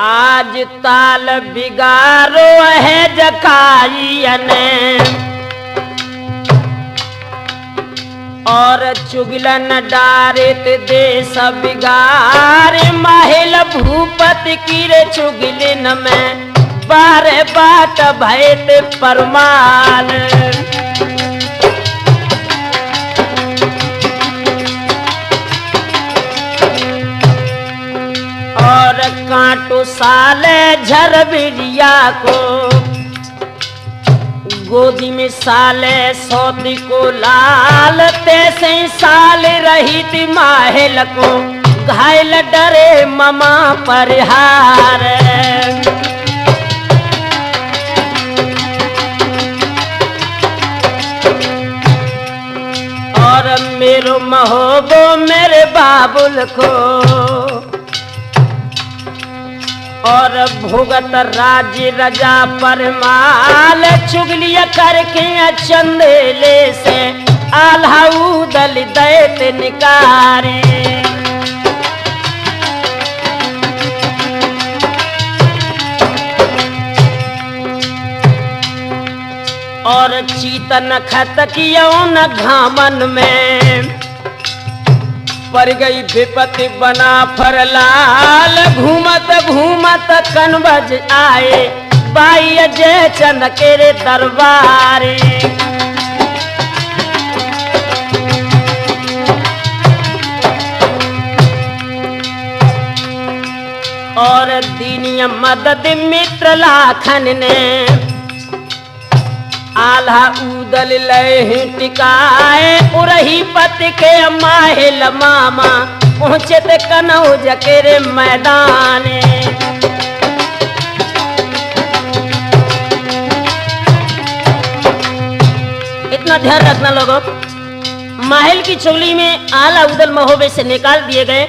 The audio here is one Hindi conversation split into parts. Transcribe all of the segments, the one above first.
आज ताल बिगारो है जकाइयने और चुगलन डारित देश बिगार महल भूपति की रे चुगलिन में बारे बाट भयत परमाल और कांटो साले झरबिरिया को गोदी में साले सौती को लाल तैसे साल रही थी माहिल को घायल डरे ममा परिहार और मेरो महोबो मेरे बाबुल को और भुगत राज्य रजा परमाल चुगलिया करके चंदेले से आल्हाऊ दल दैत निकारे और चीतन खत कियो न घामन में पर गई विपत्ति बना फरलाल घूमत घूमत कनबज आए बाई जय चंद के दरबारे और दीनिया मदद मित्र लाखन ने आल्हा उदल लय टिकाए उरही पति के माहिल मामा पहुँचे ते कनौज के रे मैदान इतना ध्यान रखना लोगों माहिल की चोली में आला उदल महोबे से निकाल दिए गए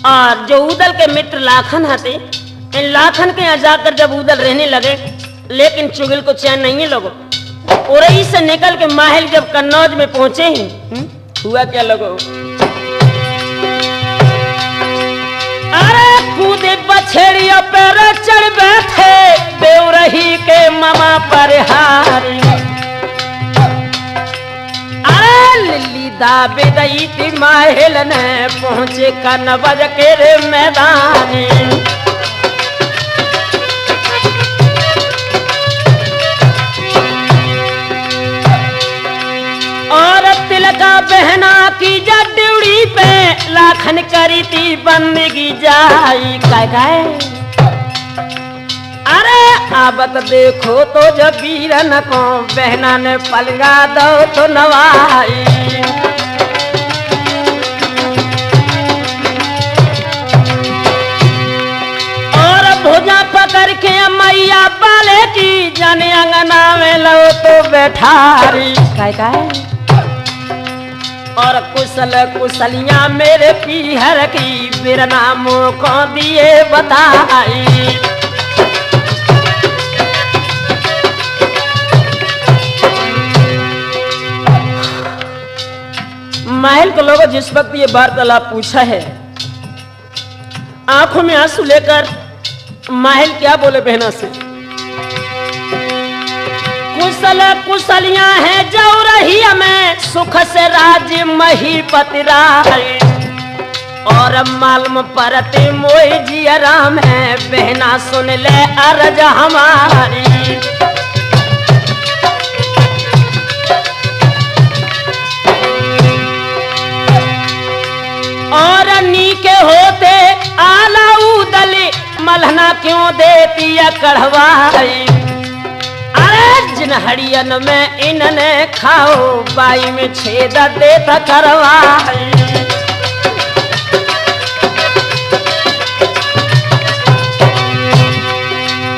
और जो उदल के मित्र लाखन थे इन लाखन के यहाँ जाकर जब उदल रहने लगे लेकिन चुगल को चैन नहीं है लोगों उरई से निकल के माहिल जब कन्नौज में पहुंचे ही हुआ क्या लोगों अरे कूदे बछड़िया पर चढ़ बैठे बेउरही के मामा परिहारी अरे लिल्ली दाबे दई थी माहिल ने पहुंचे कन्नौज के रे मैदान और तिलका बहना की जा ड्यूड़ी पे लाखन करी थी बंदगी जाई काय अरे आबत देखो तो जब वीरन को बहना ने पलगा दो तो नवाई और भुजा पकड़ के मैया बाले की जाने अंगना में लो तो बैठारी काय और कुशल कुशलियां मेरे पीहर की मेरा नाम को दिए बताई महल के लोगों जिस वक्त ये वार्तालाप पूछा है आंखों में आंसू लेकर महल क्या बोले बहना से कुशल कुशलियां है जो रही हमें सुख से राज्य महीपति राय और मालूम परते मोई जी राम है बहना सुन ले अर्ज हमारी और नीके होते आला उदली मलहना क्यों देती है कढ़वाई जिन हड़ियन में इनने खाओ बाई में छेद देता करवाई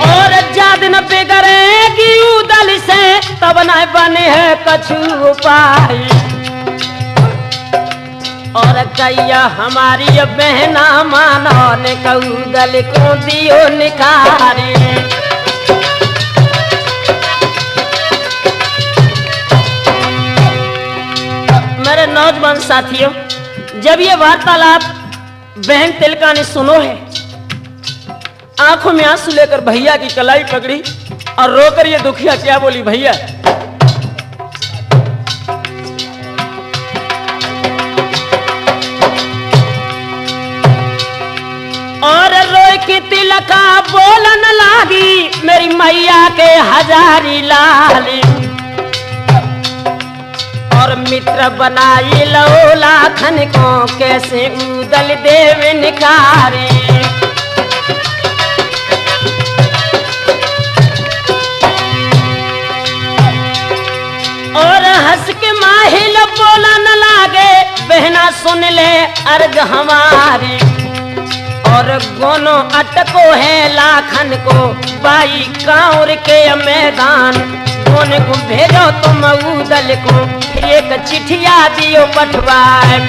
और जादन बिगड़ेगी उदल से तब न बने है कछु उपाय और कैया हमारी बहना मानो ने कऊदल को दियो निखारी मेरे नौजवान साथियों जब ये वार्तालाप बहन तिलका ने सुनो है आंखों में आंसू लेकर भैया की कलाई पकड़ी और रोकर ये दुखिया क्या बोली, भैया और रोए की तिलका बोलन लागी मेरी मैया के हजारी लाली और मित्र बनाई लो लाखन को कैसे उदल देव निकारे और हंस के माहिल बोला न लागे बहना सुन ले अर्ज हमारी और गोनो अटको है लाखन को बाई कांवर के मैदान गोने को भेजो तुम उदल को फिर एक चिट्ठिया दियो पठवाए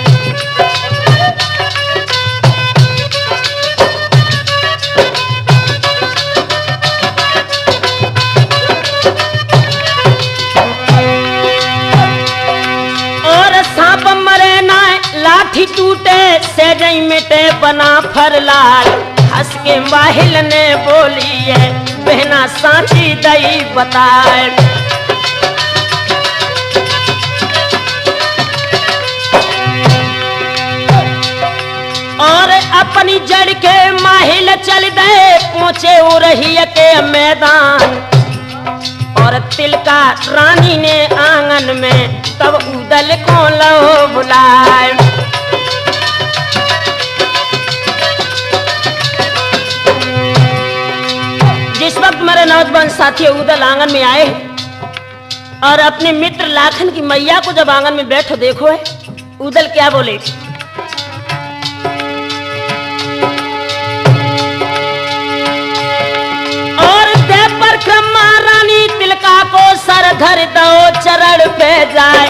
और सांप मरे ना लाठी टूटे सेजई मिटे बना फरलाल हंस के माहिल ने बोली है बहना सांची दई बताए और अपनी जड़ के माहिल चल दे पहुंचे उरही के मैदान और तिलका रानी ने आंगन में तब उदल को लो बुलाए जिस वक्त मेरे नौजवान साथी उदल आंगन में आए और अपने मित्र लाखन की मैया को जब आंगन में बैठो देखो है उदल क्या बोले और दे पर क्रमा रानी तिलका को सर धर दो चरण पे जाए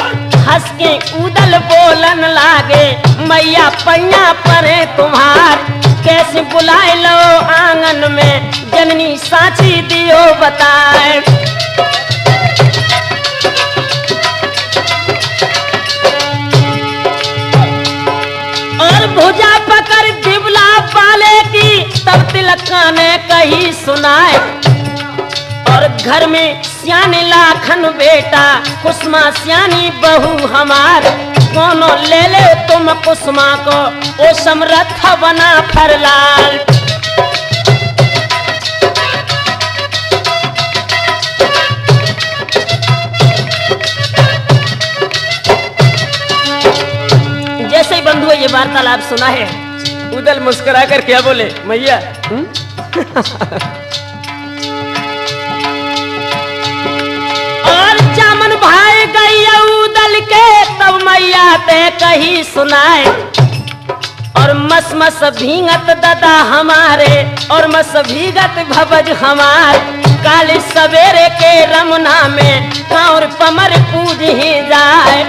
हंस के उदल बोलन लागे मैया पैया परे तुम्हार कैसे बुलाए लो आंगन में जननी साची दियो बताए और भुजा पकड़ दिवला पाले की तब तिलका ने कही सुनाए और घर में सियानी लाखन बेटा कुसुमा सियानी बहू हमार कोनो ले ले तुम कुसुमा को ओ समरथ बना फरलाल जैसे ही बंधु ये वार्तालाप सुना है उदल मुस्कुरा कर क्या बोले मैया और जामन भाई गई उदल के तब मैया ते कही सुनाए और मस मस भींगत दादा हमारे और मस भीगत भवज हमार काले सवेरे के रमना में कांवर पमर पूज ही जाए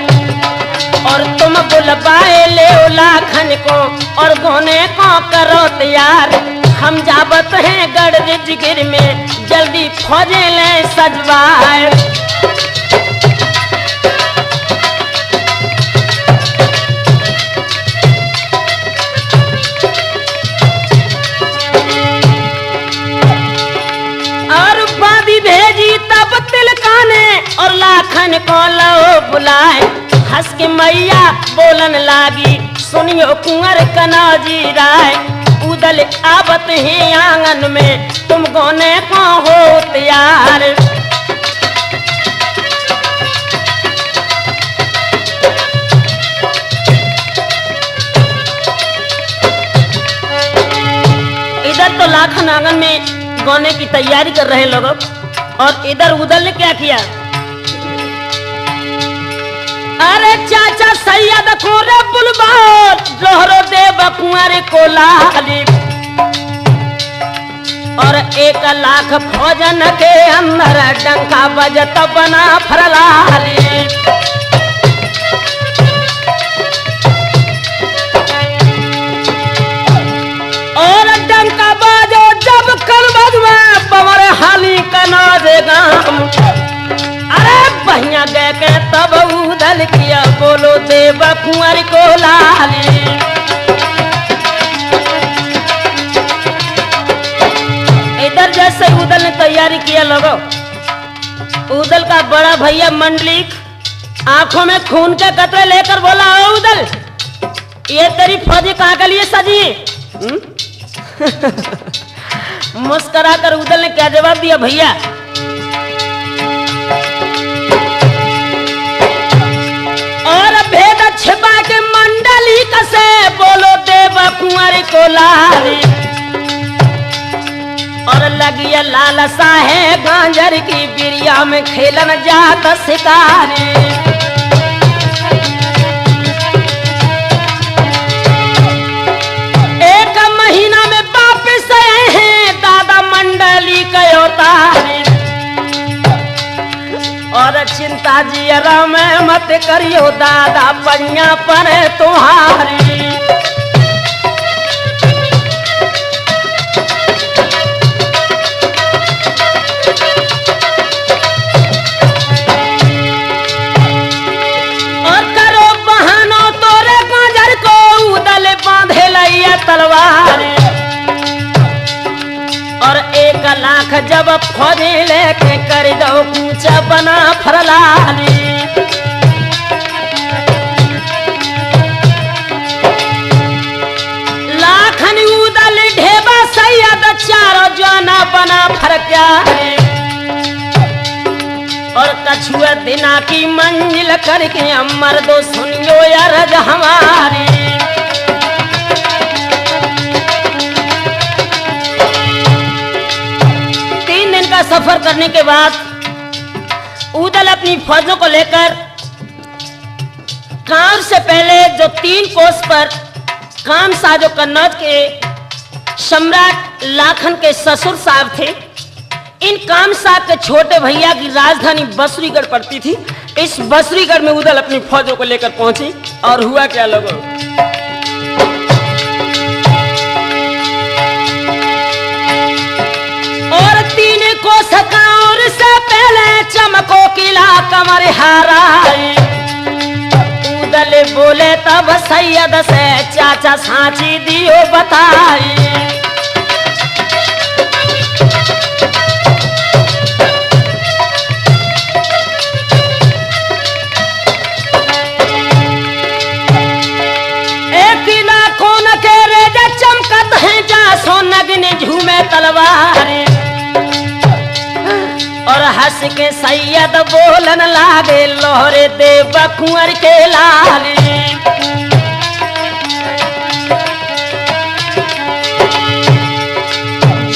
और तुम बुलवाए ले लाखन को और गोने को करो तैयार हम जाबत हैं गढ़ जिगिर में जल्दी फौजे ले सजवाए और बादी भेजी तब तिलका ने और लाखन को लो बुलाए हंस के मैया बोलन लागी सुनियो कुंवर कनौजी राय उदल आबत है आंगन में तुम गोने को हो तैयार इधर तो लाखन आंगन में गोने की तैयारी कर रहे लोग और इधर उदल ने क्या किया अरे चाचा सैयद खोरे बुलबार जोहरो देव कुंवर को लाली और 1 लाख फौजन के अंदर डंका बजत बना फरलाली और डंका बाजो जब कर बजवा पवर हाली कना देगा अरे बहिया गए के तब उदल किया बोलो देव कुंवर को लाली इधर जैसे उदल ने तैयारी किया लोगो, उदल का बड़ा भैया मंडलिक आंखों में खून के कतरे लेकर बोला, ओ उदल, ये तेरी फौजी कहाँ के लिए सजी? मुस्कुरा कर उदल ने क्या जवाब दिया, भैया और भेद छिपा के मंडली कसे बोलो देव कुंवर को लारी, और लगिया लालसा है गांजर की बिरिया में खेलन जाता शिकारी। महीना में वापिस आए हैं दादा मंडली कयो तारी, और चिंता जियरा में मत करियो दादा पैया पर तुम्हारी। और करो बहानो तोरे गाजर को उदल बांधे लइया तलवार, और 1 लाख जब फौजी लेके कर दो कूचा बना फरलाली। लाखन उदल ढेबा सैयद चारों जाना बना फरक्या, और कछुआ दिना की मंजिल करके अमर दो सुनियो यार हमारी। सफर करने के बाद उदल अपनी फौजों को लेकर काम से पहले जो 3 कोस पर काम साजो कन्नौज के सम्राट लाखन के ससुर साहब थे, इन काम साहब के छोटे भैया की राजधानी बसरीगढ़ पड़ती थी। इस बसरीगढ़ में उदल अपनी फौजों को लेकर पहुंची, और हुआ क्या लोगों, और 3 कोस कांवर से पहले चमको किला कमर हाराई। उदल बोले तब सैयद से चाचा सांची दियो बताई। एक किला कोन के रेजा चमकत है जा सोनगनी झूमे तलवार, और हंस के सैयद बोलन लागे लोहरे देव कुंवर के लाली।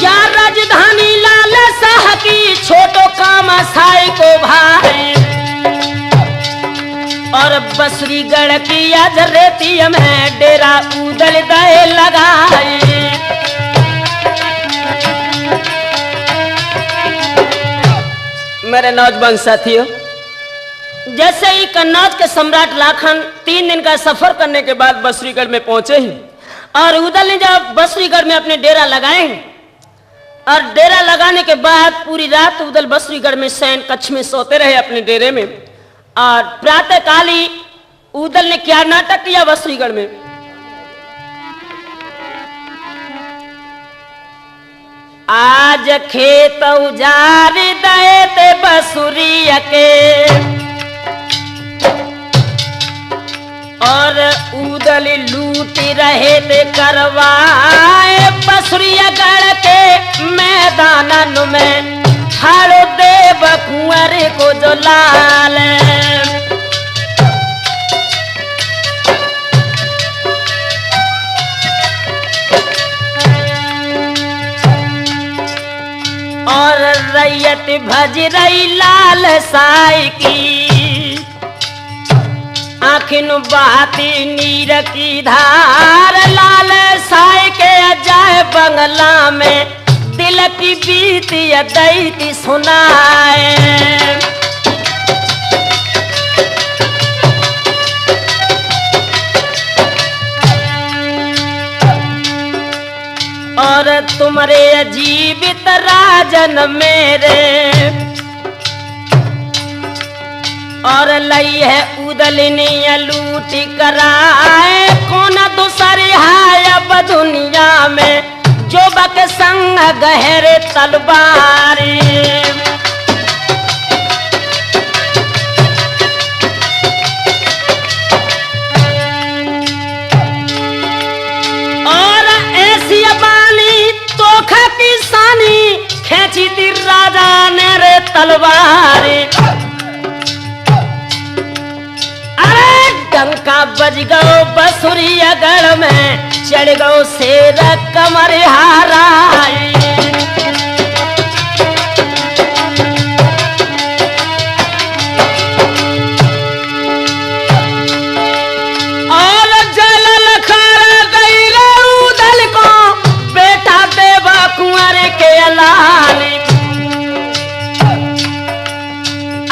या राजधानी लाल शाह की छोटो काम साई को भाई, और बसरीगढ़ की अजरेती में डेरा उदल दे लगाई। मेरे नौजवान साथियों, जैसे ही कन्नौज के सम्राट लाखन 3 दिन का सफर करने के बाद बसरीगढ़ में पहुंचे ही, और उदल ने जब बसरीगढ़ में अपने डेरा लगाए, और डेरा लगाने के बाद पूरी रात उदल बसरीगढ़ में शयन कक्ष में सोते रहे अपने डेरे में। और प्रातः काल ही उदल ने क्या नाटक किया बसरीगढ़ में, आज खेत उजार दए ते बसुरिया के, और उदल लूट रहे थे करवाए बसुरिया गढ़ के मैदानन में ठाड़ो देव कुंवर को जो लाल। और रैयत भज रही लाल साई की, आखिन बहाती नीर की धार, लाल साई के अजाए बंगला में दिल की बीती दैती सुनाए। और तुम्हारे जीवित राजन मेरे, और लई है उदलनी लूटी कराए, कौन दूसरी है अब दुनिया में जो बक संग गहरे तलवारी। और ऐसी बानी तोखा की सानी खेची थी राजा ने रे तलवारी। अरे डंका बज गो बसुरिया गढ़ में चढ़ गो शेर कमर हाराई। और जल लखर गई रे उदल को बेटा देवा कुंवर के लाली।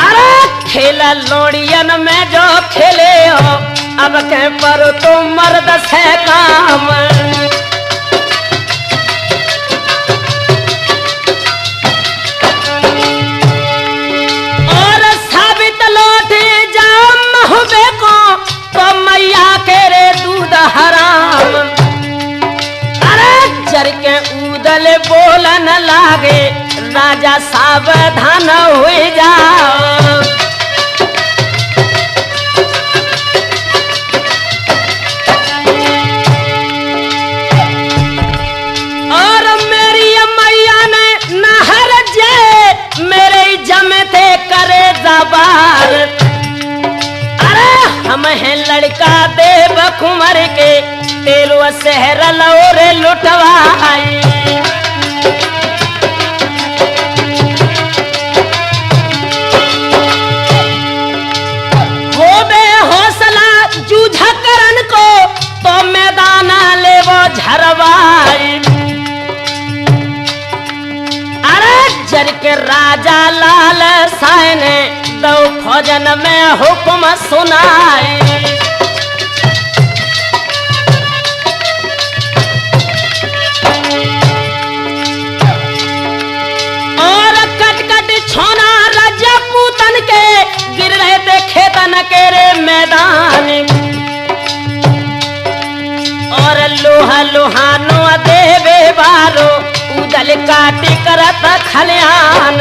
अरे खेला लोड़ियन में जो खेले हो अब के पर तो मर्द से काम। और साबित लौटे जाओ महुबे को तो मैया के रे दूध हराम। अरे जर के उदल बोलन लागे राजा सावधान हुए जाओ। अरे हम हैं लड़का देव कुंवर के तेलो शहर लौरे लुटवाई। हो बे हौसला जूझा करन को तो मैदान ले वो झरवाई। अरे जर के राजा लाल साय ने दो फौजन में हुक्म सुनाई। और कट कट छोना राजा पूतन के गिर रहे थे खेतन के रे मैदान। और लोहा लोहानो देवे बारो उदल काटी करत खलियान।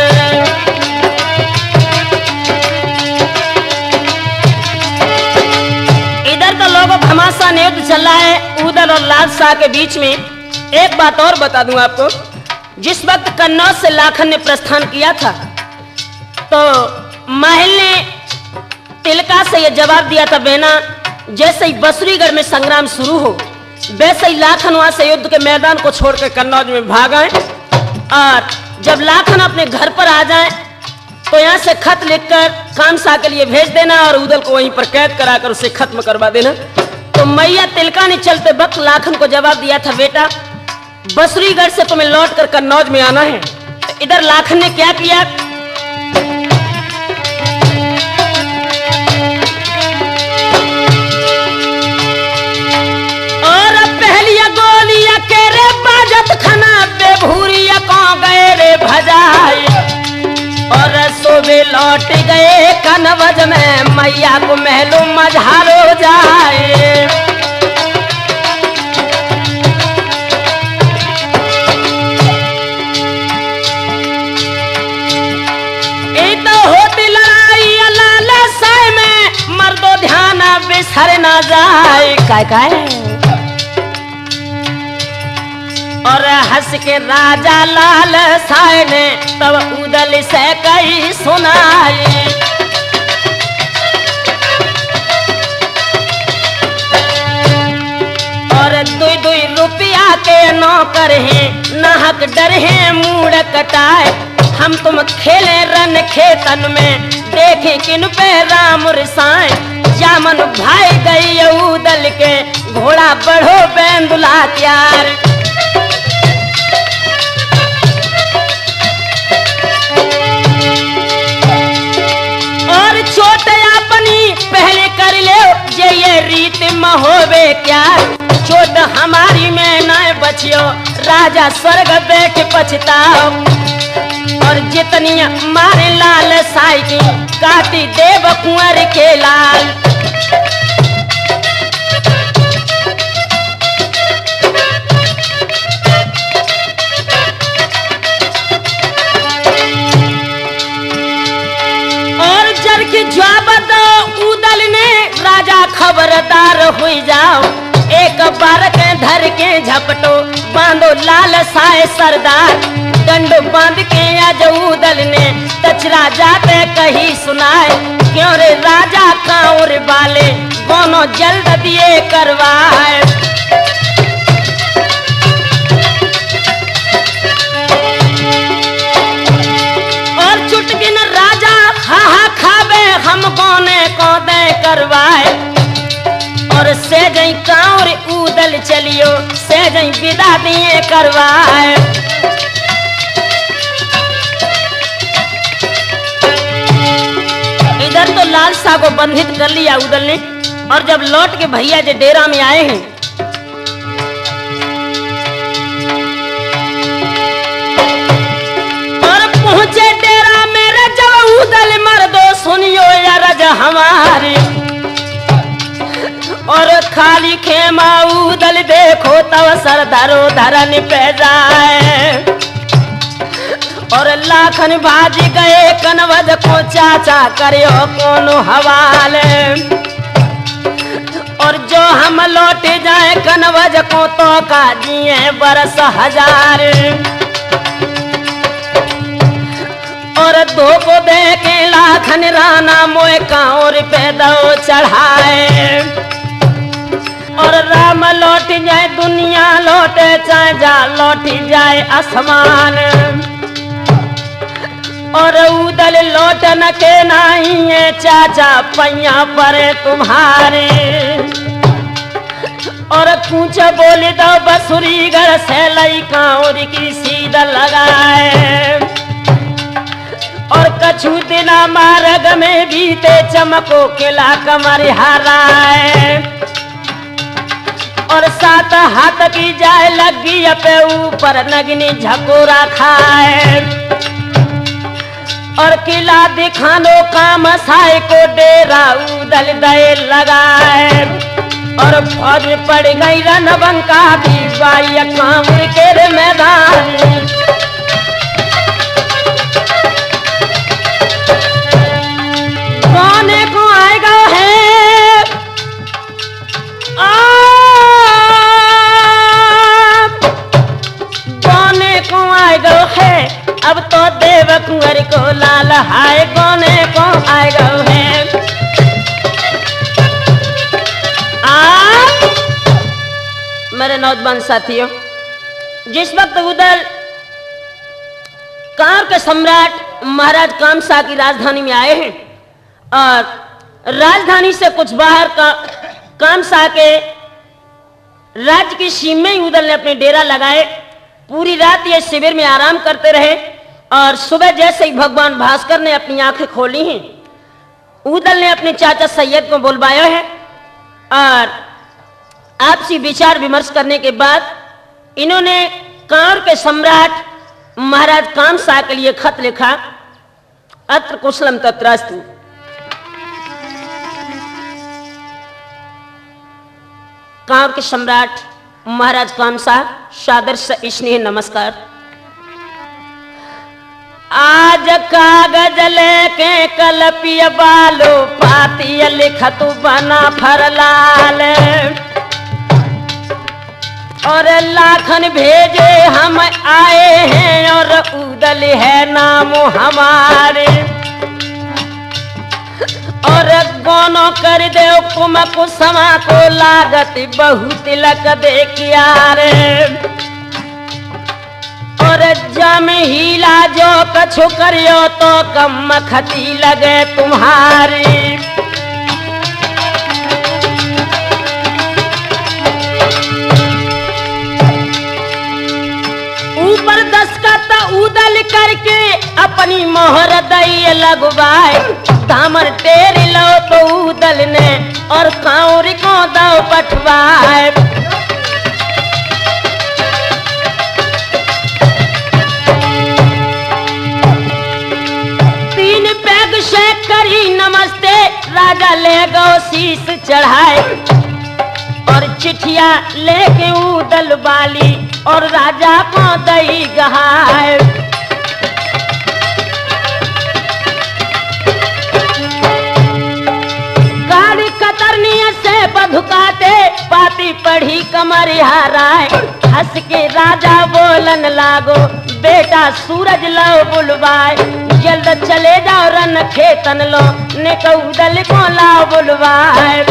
घमासान युद्ध चल रहा है उदल और लाल शाह के बीच में। एक बात और बता दूं आपको, जिस वक्त कन्नौज से लाखन ने प्रस्थान किया था तो महल ने तिलका से यह जवाब दिया था, बेना जैसे ही बसुरीगढ़ में संग्राम शुरू हो वैसे ही लाखन वहां से युद्ध के मैदान को छोड़कर कन्नौज में भाग आए। और जब लाखन अपने घर पर आ जाए तो यहाँ से खत लिखकर कामशाह के लिए भेज देना और उदल को वहीं पर कैद कराकर उसे खत्म करवा देना। तो मैया तिलका ने चलते वक्त लाखन को जवाब दिया था, बेटा बसुरीगढ़ से तुम्हें लौटकर कन्नौज में आना है। तो इधर लाखन ने क्या किया, और पहलिया गोलिया के रे बाजत खना बेभूरिया को गए रे भजाए। और सोबे लौट गए कन्नौज में मैया को महलो मझारो जाए। तो होती लड़ाई लाल साय में मर्दो ध्यान बिसर ना जाए। काय और हंस के राजा लाल साय ने तब उदल से कही सुनाई। और दुई दुई रुपया के नौकर हैं नाहक डर है मूड कटाए। हम तुम खेले रन खेतन में देखे किन पे राम रिसाए। जामन भाई गई उदल के घोड़ा बढ़ो बेंदुला क्यार। और चोट अपनी पहले कर ले ये रीत महोबे क्या। चोट हमारी में न बचियो राजा स्वर्ग बैठ पछताओ। और जितनी मारे लाल साई की काटी देव कुंवर के लाल। जवाब दो उदल ने राजा खबरदार हो जाओ एक बार के धर के झपटो बांधो लाल साए सरदार दंड बांध के आज उदल ने तचरा जाते कही सुनाए क्यों रे राजा कांवर वाले दोनों जल्द दिए करवाए। और चुटकिन राजा हा खावे हम कोने को दे करवाए और से जई कांवर उदल चलियो से जई विदा दिए करवाए। इधर तो लाल शाह को बंधित कर लिया उदल ने और जब लौट के भैया जो डेरा में आए हैं और पहुंचे डेरा मेरे जब उदल मर्दो सुनियो यार हमारी और खाली खेमा उदल देखो तब सर धरो धरन पे जाए और लाखन भाजी गए कनवद को चाचा करियो कोनो हवाले और जो हम लौट जाए कनवज को तो का जिए बरस हजार और दो को दे के लाखन राना मोए कांवर पे दो चढ़ाए और राम लौट जाए दुनिया लौटे चाहे जा लौट जाए आसमान और उदल लौटन के नहीं है चाचा पैया परे तुम्हारे और कुछ बोले दो बसुरी घर से लई कांवर की सीधा लगाए और कछु दिना मार्ग में बीते चमको किला कमर हराए और सात हाथ की जाए लगी पे ऊपर नगनी झकोरा खाए और किला दिखानो काम साए को डेरा उदल दे लगाए और फौज में पड़ गई रणबंका भी बाई कांवर के मैदान गाने को आएगा है गाने को आएगा है अब तो देव कुंवर को लाल हाय गाने को आएगा है मेरे नौजवान साथियों जिस वक्त उदल कांवर के सम्राट महाराज कामसा की राजधानी में आए हैं और राजधानी से कुछ बाहर का कामसा के राज्य की सीमा में उदल ने अपने डेरा लगाए। पूरी रात ये शिविर में आराम करते रहे और सुबह जैसे ही भगवान भास्कर ने अपनी आंखें खोली हैं उदल ने अपने चाचा सैयद को बुलवाया है और आपसी विचार विमर्श करने के बाद इन्होंने कांवर के सम्राट महाराज कामसा के लिए खत लिखा। अत्र कुशलम तत्रास्तु। कांवर के सम्राट महाराज कामसा सादर से स्नेह नमस्कार। आज कागज लेके कलपिय बालो पातिय लिखतु बना फरलाल और लाखन भेजे हम आए हैं और उदल है नाम हमारे और गोनो कर दे कुमकु समा को लागत बहुत तिलक दे किया रे और जम हीला जो कछु करियो तो कम खती लगे तुम्हारी। ऊपर दस्तखत उदल करके अपनी मोहर दई लगवाए दामन टेर लो तो उदल ने और कांवर को दो पठवाए। तीन पैग से करी नमस्ते राजा ले गो शीश चढ़ाए और चिट्ठिया लेके उदल वाली और राजा को दई गहाए। बाती पढ़ी कमरिहाराय, हंस के राजा बोलन लागो, बेटा सूरज लो बुलवाए, जल्द चले जाओ रन खेतन लो, ने कऊदल को लाओ बुलवाए।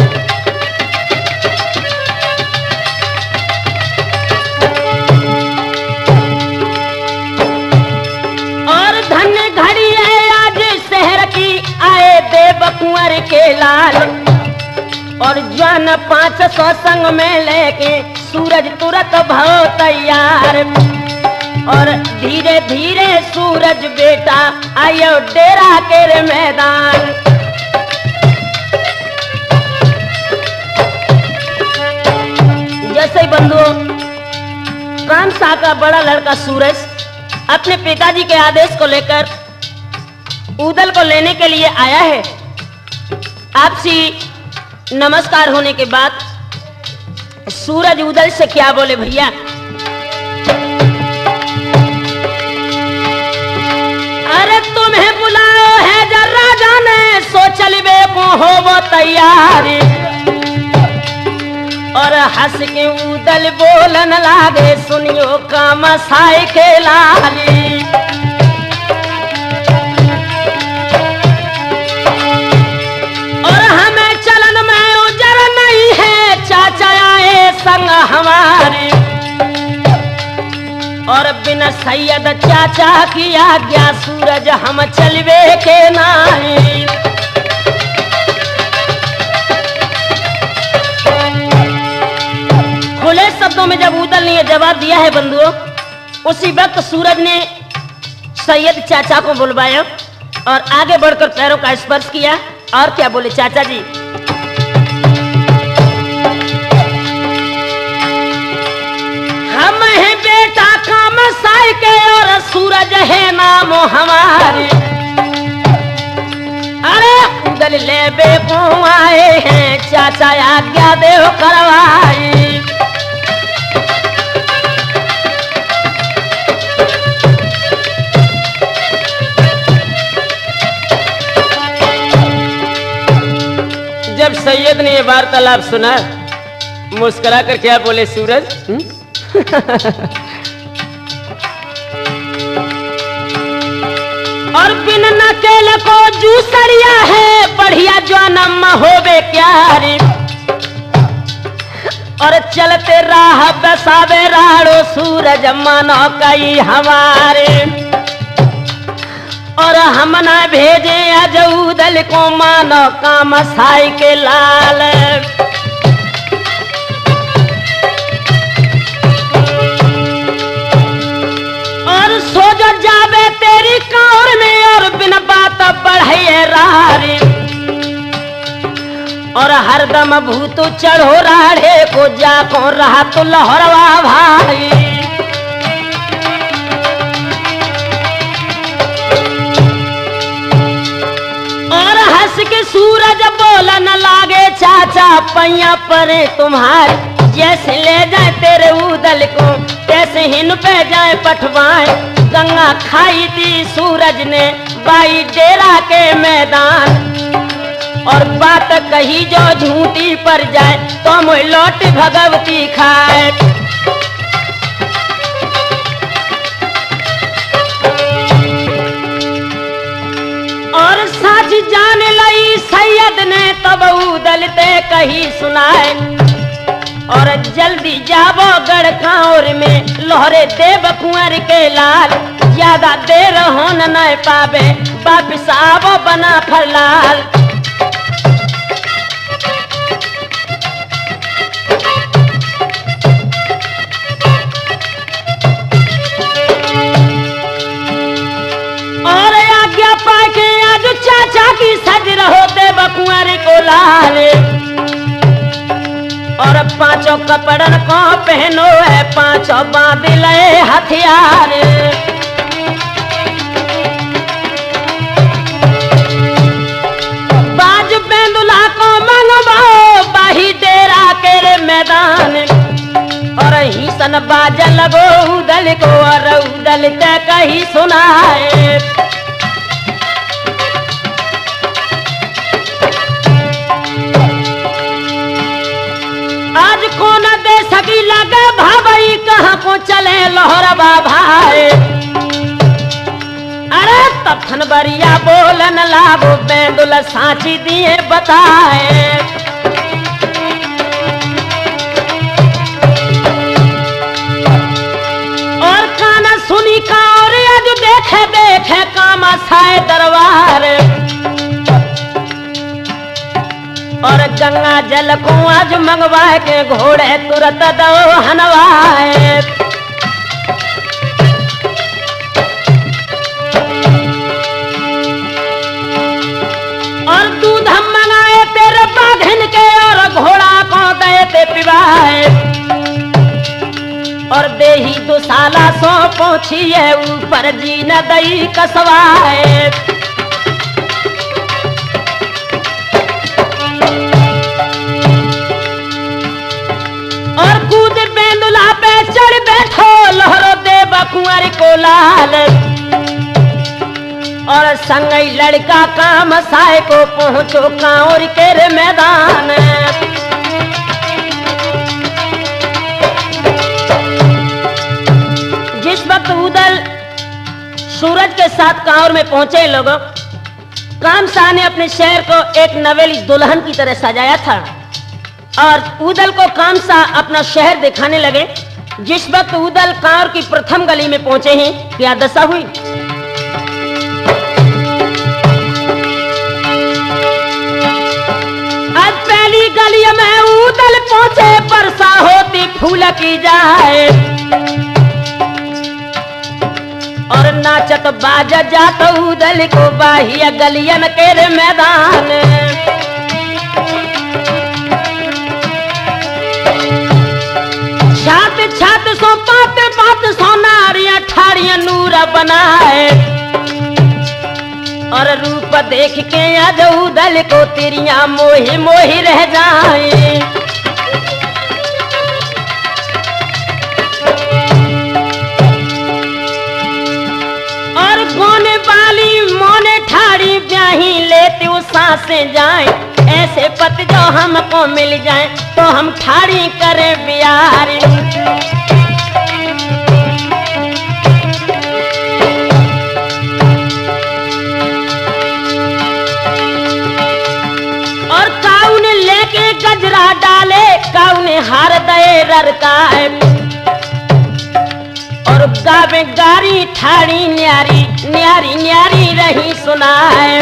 और धन्य घड़ी है आज शहर की, आए देव कुंवर के लाल, और जन 500 संग में लेके सूरज तुरंत भव तैयार, और धीरे धीरे सूरज बेटा आयो डेरा के रे मैदान। जैसे ही बंधुओं कामसा का बड़ा लड़का सूरज अपने पिताजी के आदेश को लेकर उदल को लेने के लिए आया है। आपसी नमस्कार होने के बाद सूरज उदल से क्या बोले, भैया अरे तुम्हें बुलाओ है जरा राजा ने, सो चलबे को हो वो तैयारी, और हंस के उदल बोलन लागे, सुनियो कामसाई के लाली। संग हमारी, और बिना सैयद चाचा की आज्ञा सूरज हम चलवे के नहीं। खुले शब्दों में जब उदल ने जवाब दिया है बंधुओं, उसी वक्त सूरज ने सैयद चाचा को बुलवाया और आगे बढ़कर पैरों का स्पर्श किया और क्या बोले, चाचा जी हम हैं बेटा कामसाई के, और सूरज है नाम हमारे, अरे उदल ले बेको आए हैं, चाचा आज्ञा देव करवाई। जब सैयद ने ये वार्तालाप सुना, मुस्कुरा कर क्या बोले सूरज, और बिन नकेल को जूसरिया है, बढ़िया जन्म होवे क्या रे, और चलते राह बसावे राड़ो, सूरज मानो कई हमारे, और हम ना भेजे अजूदल को, मानो कामसाई के लाल। और सो जो जावे तेरी कौर में, और बिन बात बढ़े रारी, और हरदम भूत चढ़ो राढ़े को, जाको रहा तो लहरवा भाई। के सूरज बोला न लागे, चाचा पैया परे तुम्हारे, जैसे ले जाए तेरे उदल को, तैसे हिन पे जाए पठवाए। गंगा खाई थी सूरज ने बाई डेरा के मैदान, और बात कही जो झूठी पर जाए, तो मुझ लौट भगवती खाए। और सच जान लई सैयद ने, तब उदल ते कही सुनाए, और जल्दी जावो गढ़कांवर में, लोहरे देव कुंवर के लाल, ज्यादा देर हो न पावे, वापिस आवो बना फरलाल। और आज्ञा पाके आज चाचा की सज रहो देव कुंवर को लाले, और पांचों कपड़न को पहनो है, पांचों बांध ले हथियार। बाज बेंदुला को मंगवाओ, बाही डेरा के रे मैदान, और ही सन बाज लगो उदल को, और उदल ते कही सुनाए। आज कौन चले लोहरबा भाई। अरे तब खनबरिया बोलन लागो बेंदुल साची दिए बताए। और काना सुनी का और आज देखे देखे काम साए दरबार। और गंगा जल को आज मंगवाए के घोड़े तुरंत दो हनवाए। और दूध हम मंगाए तेरे बाघन के और घोड़ा को दे ते पिवाए। और देही दुसाला सो पहुंचिए ऊपर जी न दई कसवाए। और कूद बेंदुला पे चढ़ बैठो लहरो दे बकुआर को लाल। और संगई लड़का काम साए को पहुंचो कांवर के रे मैदान। जिस वक्त उदल सूरज के साथ कांवर में पहुंचे लोगों, कामसा ने अपने शहर को एक नवेली दुल्हन की तरह सजाया था। और उदल को कामसा अपना शहर दिखाने लगे। जिस वक्त उदल कांवर की प्रथम गली में पहुंचे हैं, क्या दशा हुई। आज पहली गली में उदल पहुंचे, बरसा होती फूल की जाए। और नाचत बाजा जात उदल को बाहिया गलियन के रे मैदान। छात छात सो पात पात सो नारियां ठाड़ियां नूर बनाए। और रूप देख के आज उदल को तिरियां मोही मोही रह जाए। और गोने वाली मोने ठाड़ी ब्याही लेते वो सांसें जाए। ऐसे पति जो हमको मिल जाए तो हम ठाड़ी करें बियार। और काऊ ने लेके गजरा डाले, काऊ ने हार दे ररकाए। और गावे गारी ठाड़ी न्यारी न्यारी न्यारी रही सुनाए।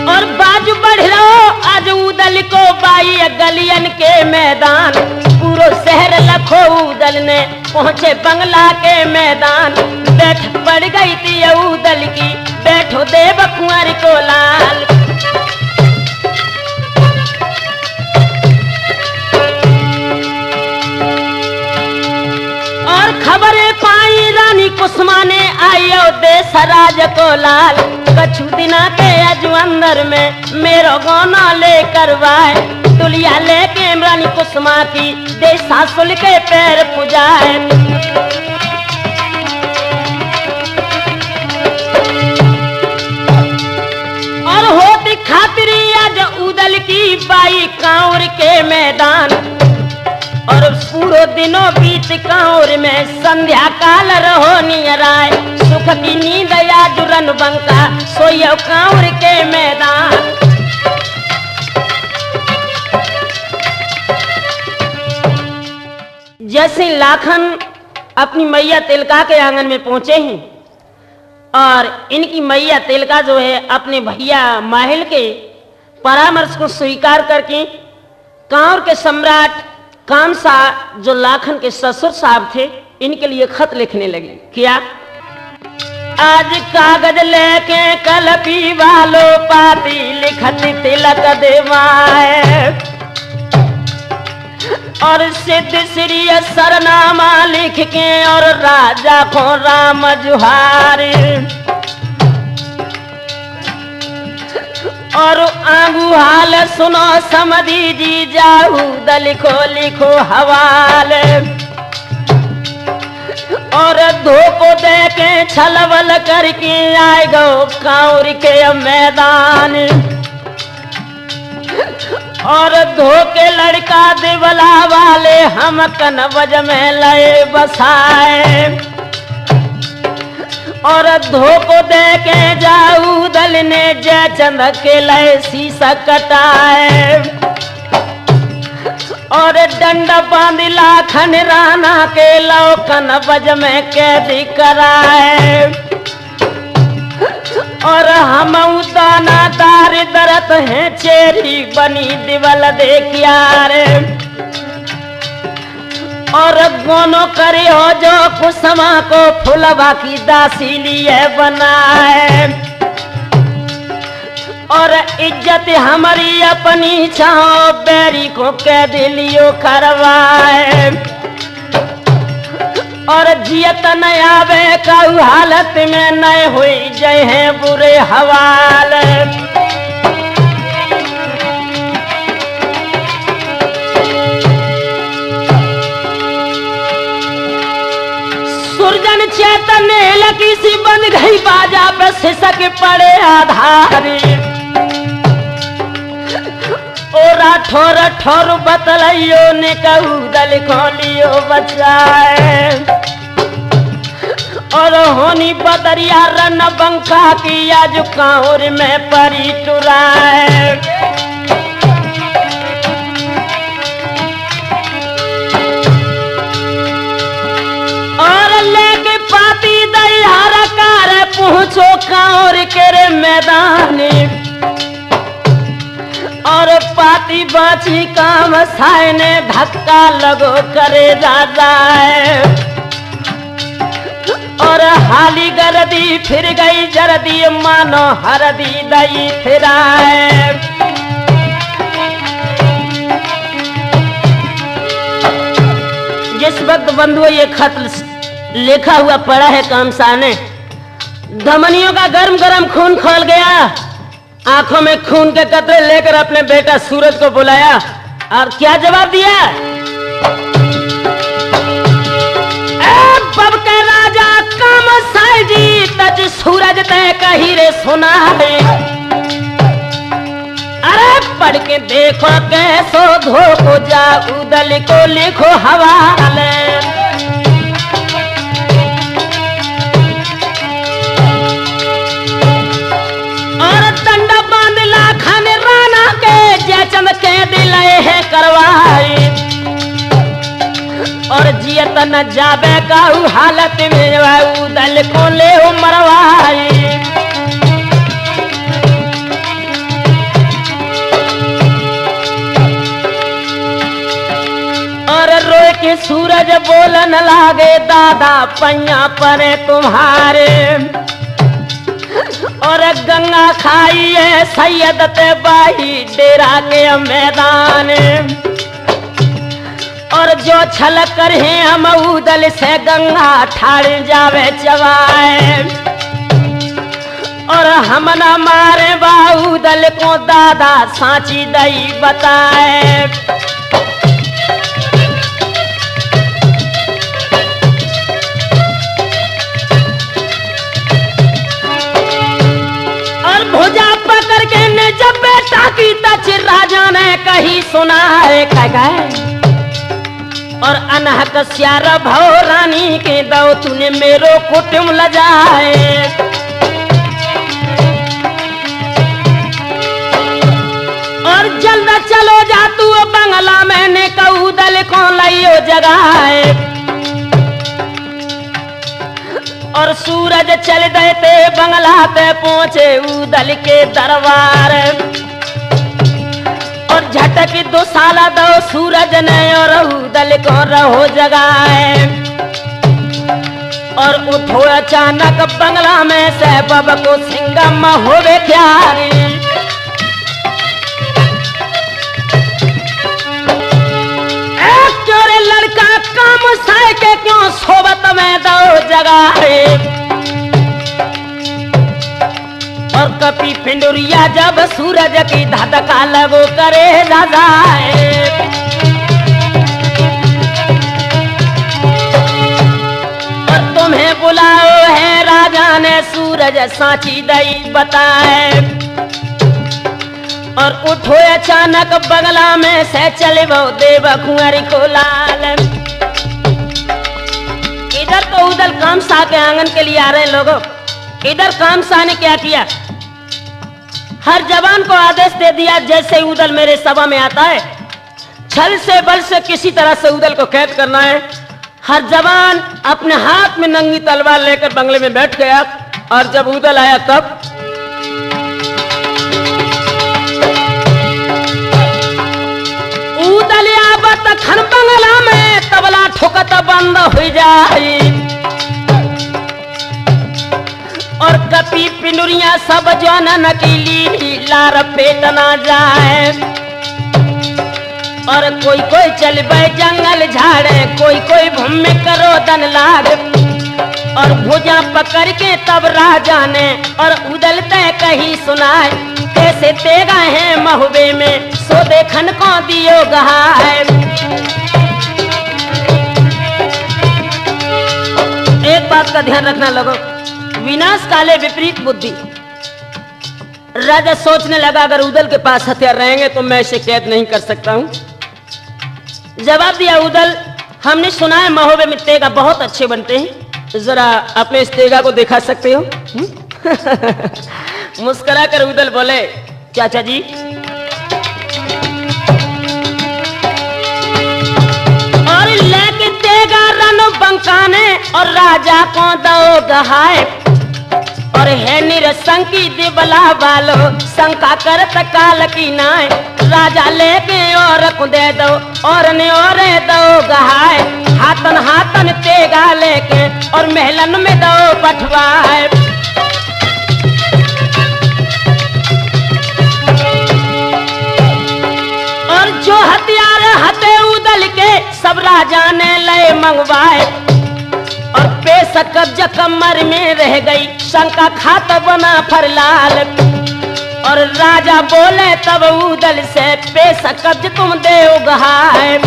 और बाजू बढ़ रहो आज उदल को बाई गलियन के मैदान। पूरो शहर लखो उदल ने पहुंचे बंगला के मैदान। बैठ पड़ गई थी उदल की, बैठो देव कुंवर को लाल। और खबरें पाई रानी कुसुमा ने आयो देश राज को लाल। कछु दिना के अजू अंदर में मेरो गाना लेकर वाए। दुलिया लेके रानी कुसुमा की दे सासुल के पैर पुजाए। और होती खातिरी आज उदल की बाई कांवर के मैदान। और पूरो दिनों बीच कांवर में संध्या काल रहो नियराय। सुख की नींद या जुरन बंका सोयो कांवर के मैदान। जैसे लाखन अपनी मैया तिलका के आंगन में पहुंचे हैं और इनकी मैया तिलका जो है अपने भैया माहिल के परामर्श को स्वीकार करके कांवर के सम्राट कामसा जो लाखन के ससुर साहब थे इनके लिए खत लिखने लगी। क्या आज कागज लेके कल पीवालो पाती लिखत तिलक देवाए। और सिद्ध श्री सरनामा लिख के और राजा को राम जुहार। और आंगू हाल सुनो समधी जी जाऊ लिखो लिखो हवाल। और धोको दे के छलवल करके आए गो कांवर के मैदान। और धोके लड़का देवला वाले हम कनवज में लए बसाए और धोको दे के जाऊ दल ने जयचंद के लए शीशा कटाए और डंड बांध लाखन राना के लो कनवज में कैदी कराए और हम दाना दार दरत हैं चेरी बनी दिवल देखिया रे और गोनो करे हो जो कुसमा को फुलवा की दासी लिए बनाए और इज्जत हमारी अपनी छाओ बैरी को कैद लियो करवाए और जियत न आवे काऊ हालत में नए हुई जय हैं बुरे हवाल सुरजन चैतन्य लकी सी बन गई बाजा पे सिसक पड़े आधारी ओरा ठोर ठोर बतलाइयो ने कहू दल खोलियो बचाए और होनी बदरिया रन बंका की आज कांवर में परी टुराए और लेके पाती दहियारा कार पहुंचो कांवर के रे मैदान और पाती बाची काम साय ने धक्का लगो करे राजा और हाली गरदी फिर गई जरदी मानो हरदी दई फिराए जिस वक्त बंधुओं ये खत लिखा हुआ पड़ा है कामसा ने धमनियों का गरम गरम खून खोल गया आंखों में खून के कतरे लेकर अपने बेटा सूरज को बुलाया और क्या जवाब दिया बब के राजा काम साई जी तज सूरज तय कही रे सुना है अरे पढ़ के देखो कैसो धोको जा उदल को लिखो हवाले जयचंद के दिलाए है करवाई और जियत न जाबे काऊ हालत में उदल को ले मरवाई और रोए के सूरज बोलन लागे दादा पैया परे तुम्हारे और गंगा खाई है सैयद ते बाही डेरा के मैदान और जो छल कर हैं हम उदल से गंगा ठाड़ जावे चवाए और हम न मारे बाउदल को दादा सांची दई बताए भुजा पकड़ के ने जब बेटा की तच राजा ने कही सुना है कह और अनहक श्यार भव रानी के दो तूने मेरो कुटुम लजाए और जल्द चलो जा तू बंगला मैंने कहू दल को लियो जगाए और सूरज चल गए थे बंगला पे पहुंचे उदल के दरबार और झटक 2 साल दो सूरज ने और उदल को रहो जगाए और उठो अचानक बंगला में से बब को सिंगम होवे क्यारी एक चोरे लड़का काम साय के क्यों सोबत में दो जगाए और कपी पिंडुरिया जब सूरज की धधका लगो करे दादाए और तुम्हें बुलाओ है राजा ने सूरज सांची दई बताए और उठो अचानक बगला में से चले वो देव कुंवरी को लाल। इधर तो उधर कामसा के आंगन के लिए आ रहे लोगों। इधर कामसा ने क्या किया, हर जवान को आदेश दे दिया जैसे उदल मेरे सभा में आता है छल से बल से किसी तरह से उदल को कैद करना है। हर जवान अपने हाथ में नंगी तलवार लेकर बंगले में बैठ गया और जब उदल आया तब उदल आवत खन बंगला में तबला ठोकत बंद हो जाए और कपी पिनुरिया सब जवान नकीली लार पेट ना जाए और कोई कोई चल बे जंगल झाड़े कोई कोई भूमि करो दन लाग और भुजा पकड़ के तब राजा ने और उदलते कही सुनाए कैसे तेगा है महुबे में सो देखन को दियो गहाए। एक बात का ध्यान रखना लोगों, विनाश काले विपरीत बुद्धि। राजा सोचने लगा अगर उदल के पास हथियार रहेंगे तो मैं इसे कैद नहीं कर सकता हूं। जवाब दिया उदल, हमने सुना है महोबे में तेगा बहुत अच्छे बनते हैं, जरा अपने इस तेगा को दिखा सकते हो? मुस्कुरा कर उदल बोले चाचा जी और लेके तेगा रनो बंकाने और राजा को दो गहाए और है निरसंकी दिबला वालो शंका करत काल की नाय राजा लेके और दे दो और ने और दो गहाए हाथन हाथन तेगा लेके और महलन में दो पठवाए। और जो हथियार हथे उदल के सब राजा ने ले मंगवाए और पेश कब्ज कमर में रह गई शंका खात बना फरलाल और राजा बोले तब उदल से पेश कब्ज तुम दे गहाए।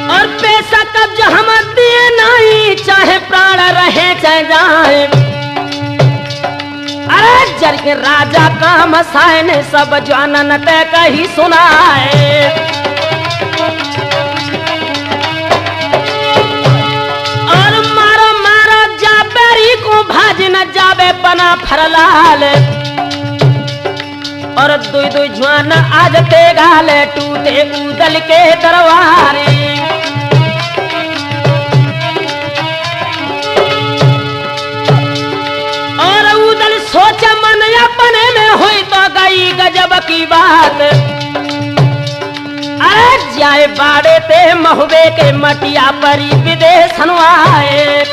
और पेश कब्ज हम दिए नहीं चाहे प्राण रहे चाहे जाए। अरे जर के राजा का मसाए ने सब जानन ते कही सुनाए और मारो मारो जाबेरी को भाज न जाबे पना फरलाल और दुई दुई जवान आज ते गाले टूटे उदल के दरबारे। सोच मन अपने में हुई तो गई गजब की बात अरे जाए बाड़े ते महुबे के मटिया परी विदेश आए।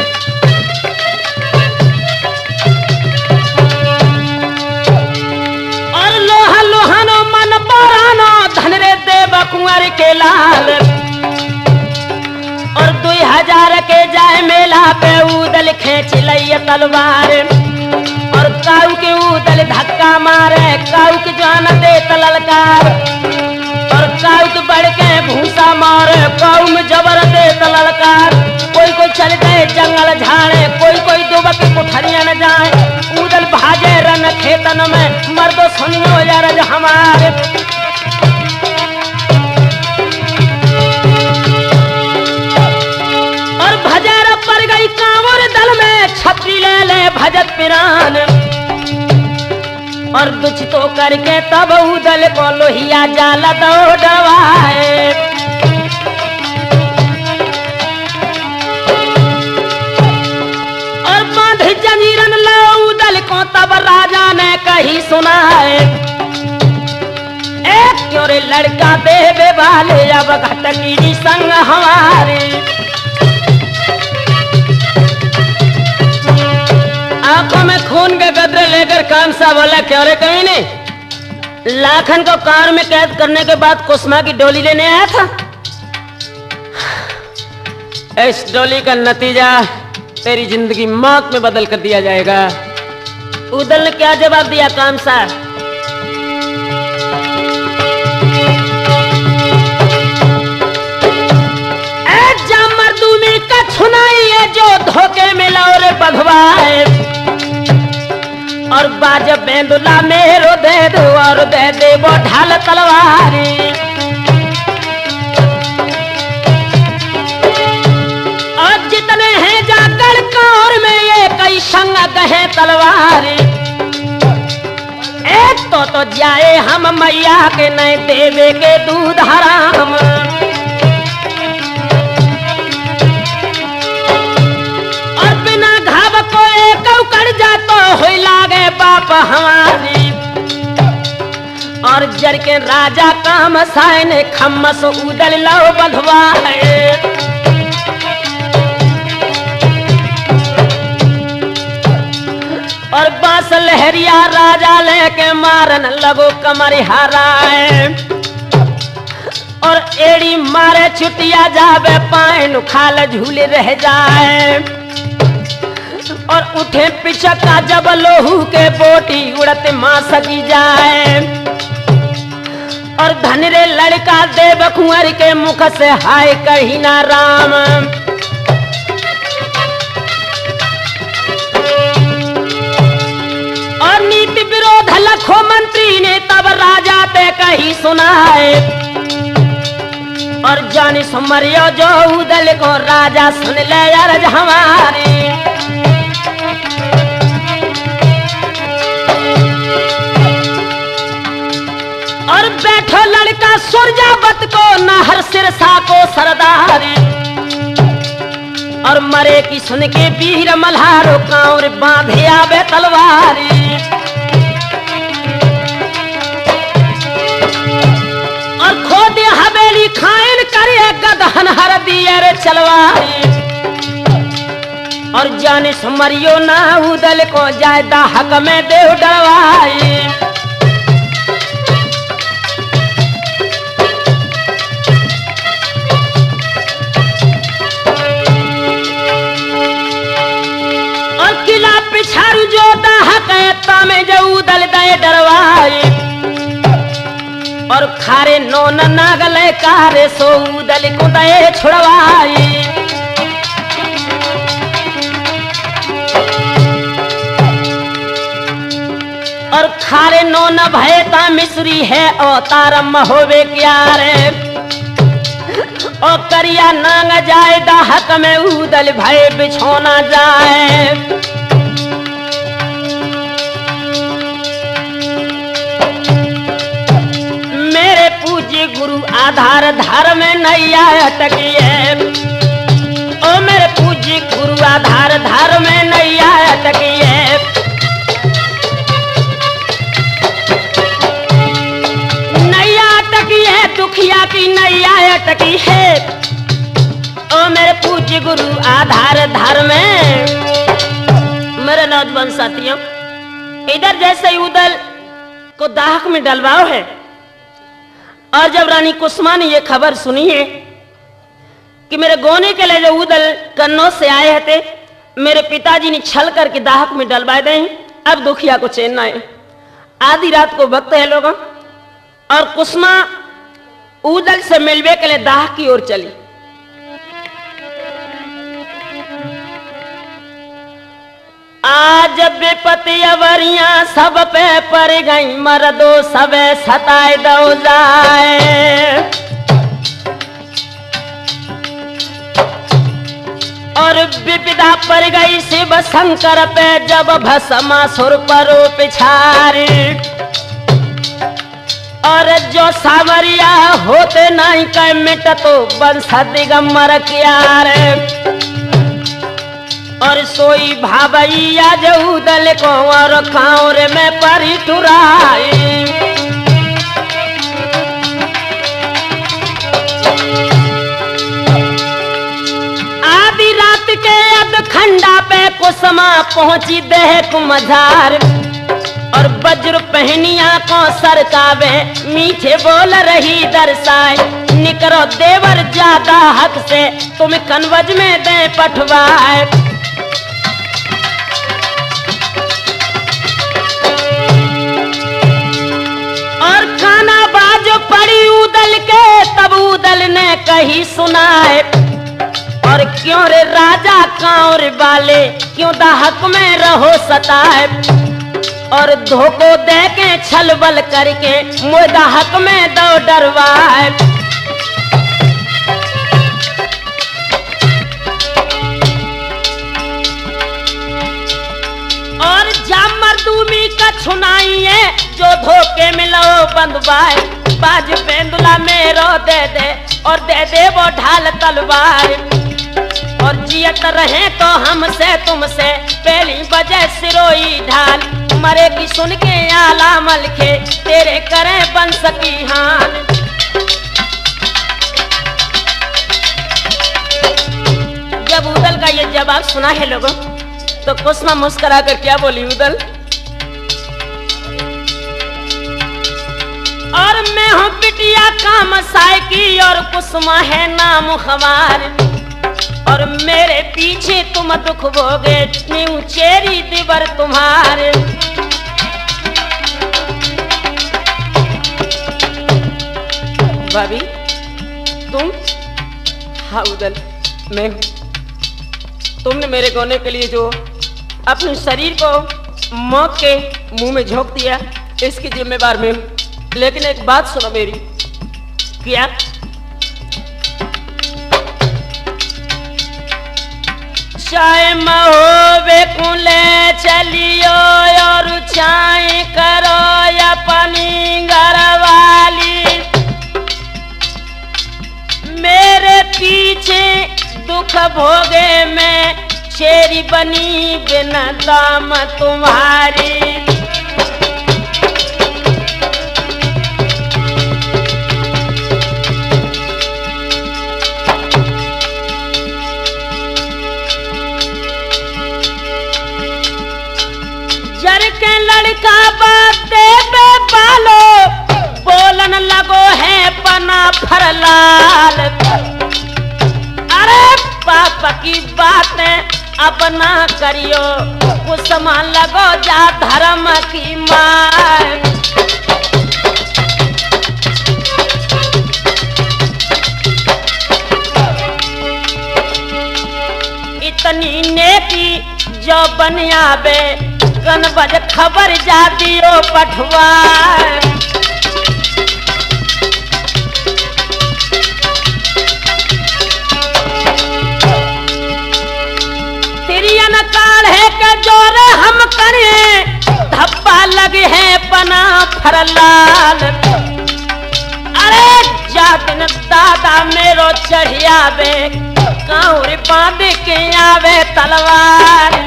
और लोहा लोहानो मन परानो धन रे देव कुंवर के लाल और 2000 के जाए मेला पे उदल खेच लइए तलवार और काऊ के उदल धक्का मारे काऊ के जान दे तललकार और काऊ के बढ़ के भूसा मारे काऊ में जबर दे तललकार। कोई कोई चल गए जंगल झाड़े कोई कोई दुबक कुठरिया न जाए उदल भाजे रन खेतन में मर्दो सुनियो यार हमारे। और भजर पर गई कांवर दल में छतरी ले ले भजत पिरान और दुच तो करके तब उदल को लोहिया जाला दौड़वाए। और बांध जंजीरन लो उदल को तब राजा ने कही सुनाए एक क्यों रे लड़का देवे वाले अब घटकी संग हमारे। आंखों में खून के कतरे लेकर कामसा बोला क्यों रे कहीं नहीं लाखन को कार में कैद करने के बाद कुसुमा की डोली लेने आया था। इस डोली का नतीजा तेरी जिंदगी मौत में बदल कर दिया जाएगा। उदल ने क्या जवाब दिया कामसा जा मर्दू में मारी कछुनाई है जो धोखे में लौरे बधवाए और बाज बेंदुला मेरो दे दो और दे दे वो ढाल तलवारी और जितने हैं जाकर कौर में ये कई संग गहे तलवारी एक तो जाए हम मैया के नहीं देवे के दूध हराम और बिना घाव को एक उकड़ जातो हो लागे बाप हमारी और जर के राजा काम साय ने खम्मस उदल लो बंधवाए और बांस लहरिया राजा लेके मारन लगो कमर हराए और एड़ी मारे छुटिया जावे पाइन खाल झूले रह जाए और उठे पिछका जब लोहू के बोटी उड़ते मां सकी जाए और धनरे लड़का देव कुंवर के मुख से हाय कही ना राम और नीति विरोध लखो मंत्री ने तब राजा ते कही सुनाए और जानी सुमरियो जो उदल को राजा सुन ले अर्ज हमारी और बैठो लड़का सुरजावत को नहर सिरसा को सरदारी और मरे की सुन के वीर मल्हारो कांवर बांधे आवे तलवारी और खोदे हवेली खाइन करे गदहन हर दिए रे चलवारी और जाने सुमरियो ना उदल को जायदा हक में देव डरवाई पिछारू जो दाहकता में जो उदल दे डरवाई और खारे नोन नागले कारे सो उदल को दे छुड़वाई और खारे नोन भयता मिश्री है अवतारम होवे क्या रे और करिया नांग जाए दाहक में उदल भय बिछोना जाए गुरु आधार धार में नैया अटकी है ओ मेरे पूज्य गुरु आधार धार में नैया अटकी है नैया अटकी है दुखिया की नैया अटकी है ओ मेरे पूज्य गुरु आधार धार में मेरे नौजवान साथियों इधर जैसे उदल को दाहक में डलवाओ है और जब रानी कुसुमा ने ये खबर सुनी है कि मेरे गोने के लिए जो उदल कन्नौज से आए थे मेरे पिताजी ने छल करके दाहक में डलवा दे अब दुखिया को चैन ना है आधी रात को वक्त है लोगों और कुसुमा उदल से मिलवे के लिए दाहक की ओर चली आज विपत्ति अवरिया सब पे पड़ गई मर्दो सबे सताए दो जाए और विपदा पड़ गई शिव शंकर पे जब भस्मासुर परो पिछारी और जो सावरिया होते नहीं कह मिट तो बंश दिगंबर किया रे और सोई भावैया जो उदल को और कांवर में परी टुराई आधी रात के अब खंडा पे कुसुमा पहुंची देह कुमझार और वज्र पहनिया को सरकावे मीठे बोल रही दर्शाए निकरो देवर ज्यादा हक से तुम कनवज में दे पठवाए और खाना बाजो पड़ी उदल के तब उदल ने कही सुनाए और क्यों रे राजा कांवर वाले क्यों दाहक में रहो सताए और धोखो दे के छलबल करके मोह दाहक में दो डरवाए। और जा मर्दूमी का छुनाइए जो धोखे मिलो बंदवाए बाज बेंदुला मेरो दे दे और दे दे वो ढाल तलवार और जियत रहे तो हमसे तुमसे पहली बजे सिरोई ढाल मरे की सुन के आला मलखे तेरे करे बन सकी हान। जब उदल का ये जवाब सुना है लोगों तो कुसुमा मुस्कुरा कर क्या बोली उदल, और मैं हूँ बिटिया काम साय की और कुसुमा है नाम हमार और मेरे पीछे तुम दुख भोगे न्यू चेरी दिवर तुम्हारे। भाभी तुम? हाँ उदल मैं हूँ। तुमने मेरे गोने के लिए जो अपने शरीर को मौत के मुंह में झोंक दिया इसकी जिम्मेवार मैं हूँ। लेकिन एक बात सुनो मेरी, क्या चाहे महोबे कुले चलियो और चाहे करो अपनी घरवाली मेरे पीछे दुख भोगे मैं शेरी बनी बिना दाम तुम्हारी। जर के लड़का बाते बे बालो बोलन लगो है पना फरलाल अरे पापा की बातें अपना करियो कुसुमा लगो जा धर्म की मार। इतनी नेकी जो बन आवे कन बज खबर जा दियो पठवा तिरियन काल है के जोरे हम करे धब्बा लगे है पना फरलाल अरे जा दिन दादा मेरो चढ़ियावे कांवर बांध के आवे तलवार।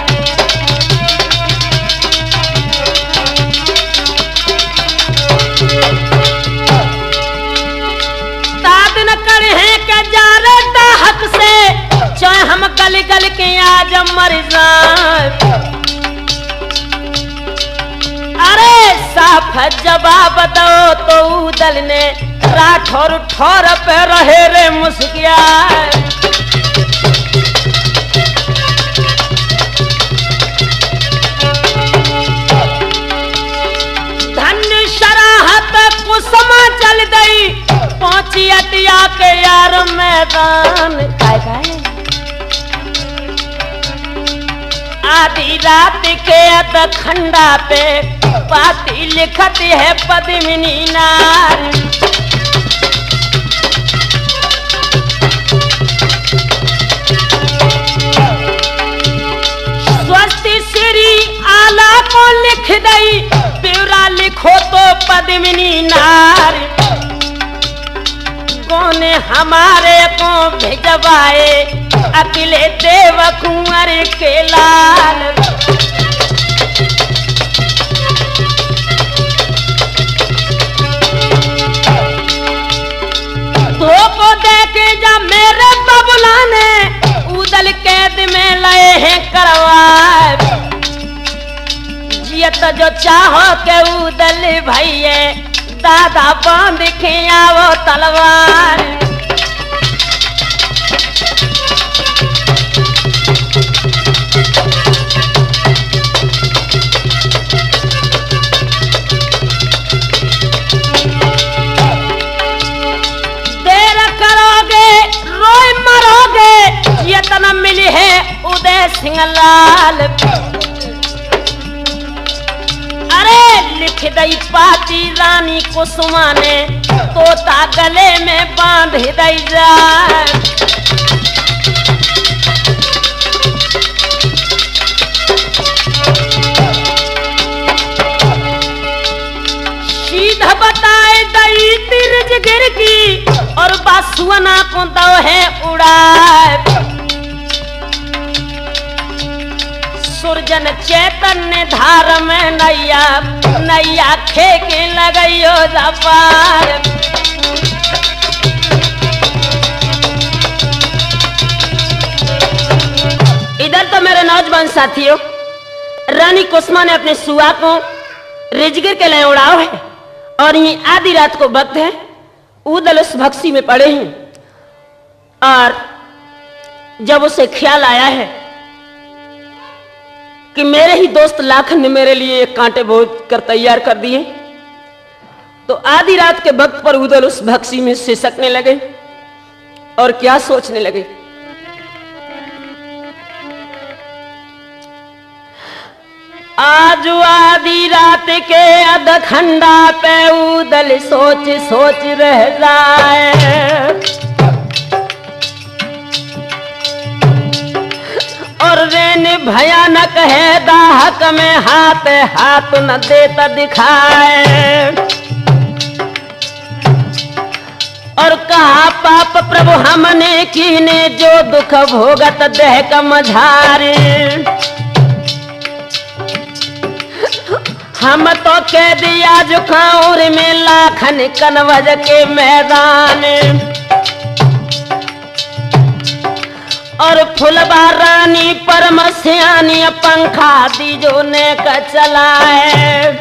दादन करे हैं के जा रे दाहक से चाहे हम गल गल के आज मर जाए अरे साफ जवाब दो तो उदल ने राठौर ठौर पे रहे रे मुस्किया। कुसुमा चल गई पहुंची अटिया के यार मैदान आधी रात के खंडा पे पाती लिखती है पद्मिनी नार स्वस्ति श्री आला को लिख गई ब्यौरा लिखो तो पद्मिनी नार कौने हमारे को भिजवाए अकेले देव कुंवर के लाल। धोखो दे के जा मेरे बबुला ने उदल कैद में लए हैं करवाए जियत जो चाहो के उदल भैये दादा बांध के आवो तलवार। देर करोगे रोए मरोगे यतन सिंहलाल। अरे लिख दई पाती रानी कुसुमा ने, तोता गले में बांध दई जाए। सीधा बताए दई तिरज गिर की, और बासुअना को दो है उड़ाए। सुरजन चैतन्य धार में नैया, नैया खेके लगइयो जपार। इधर तो मेरे नौजवान साथियों, रानी कुसुमा ने अपने सुआ को रिजगिर के लिए उड़ाओ है, और ये आधी रात को वक्त है, उदल उस भक्सी में पड़े हैं। और जब उसे ख्याल आया है कि मेरे ही दोस्त लाखन ने मेरे लिए एक कांटे बोझ कर तैयार कर दिए, तो आधी रात के वक्त पर उदल उस भक्सी में सिसकने लगे और क्या सोचने लगे। आज आधी रात के अधखंडा पे उदल सोच सोच रह जाए, और रेन भयानक है दाहक में हाथ हाथ न देता दिखाए। और कहा पाप प्रभु हमने कीने, जो दुख भोगत देह का मझारे। हम तो कह दिया जुखाऊर में लाखन कनवज के मैदान। और फुलबा रानी परम सियानी, पंखा दीजो ने का चलाए।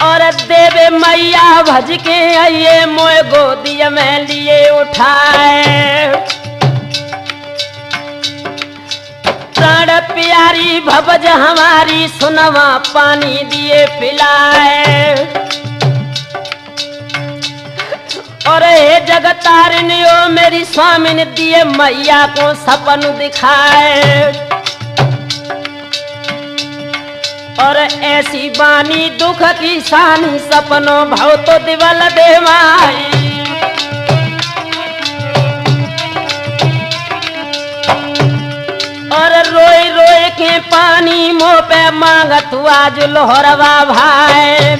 और देवे मैया भज के आइए, मोए गोदिया में लिए उठाए। प्राण प्यारी भवज हमारी, सुनवा पानी दिए पिलाए। और हे जगतारिणियो मेरी स्वामिन, दिए मैया को सपन दिखाए। और ऐसी बानी दुख की सानी, सपनों भाव तो दिवल देवाई। और रोए रोए के पानी मुँह पे मांगत आज लोहरवा भाई।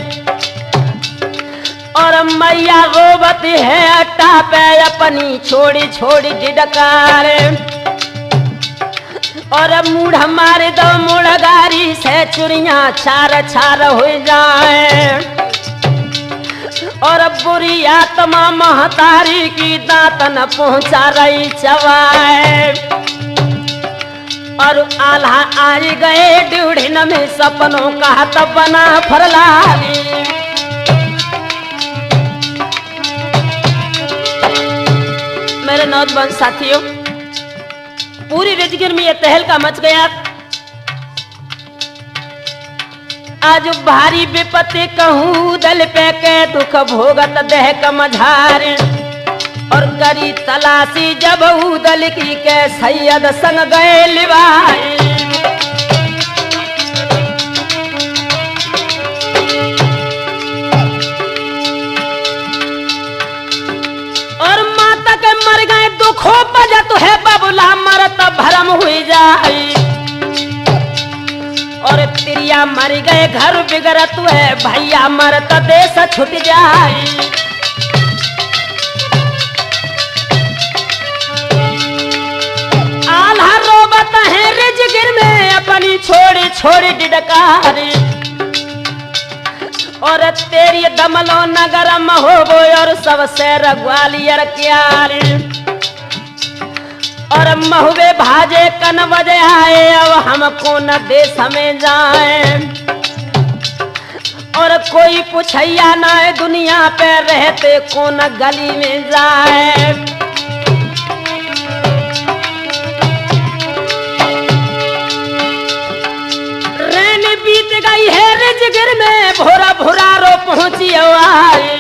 और मैया रोबती है अट्टा पे अपनी छोड़ी छोड़ी डिडकार। और मुड़ हमारे दो मुड़गारी से चुरिया छार छार हो जाए। और बुरी आत्मा महतारी की दांतन पहुंचा रही चवाए। और आल्हा आ गए ड्यूढ़िन में, सपनों का हाथ बना फरलाली। मेरे नौजवान साथियों, पूरी रिजगिर में ये तहलका मच गया। आज भारी विपत्ति कहूँ दल पे के, दुख भोगत देह का मझार। और करी तलाशी जब उदल की के, सैयद संग गए लिवाए। और माता के मर गए दुखो बजत है, बबुला मरत भरम हुई जाए। और तिरिया मर गए घर बिगड़त है, भैया मरत देश छूट जाए। आल्हा रोबत है रिजगिर में, अपनी छोड़ी छोड़ी डिडकारी। और तेरी दमलो नगर महोबो, और सबसे रघुआलियर क्यारी। और महुबे भाजे कन बजे आए, अब हमको न देश में जाए। और कोई पुछैया न दुनिया पे रहते, कौन गली में जाए। बीत गई है रिजगिर में, भोरा भोरा रो पहुंची आए।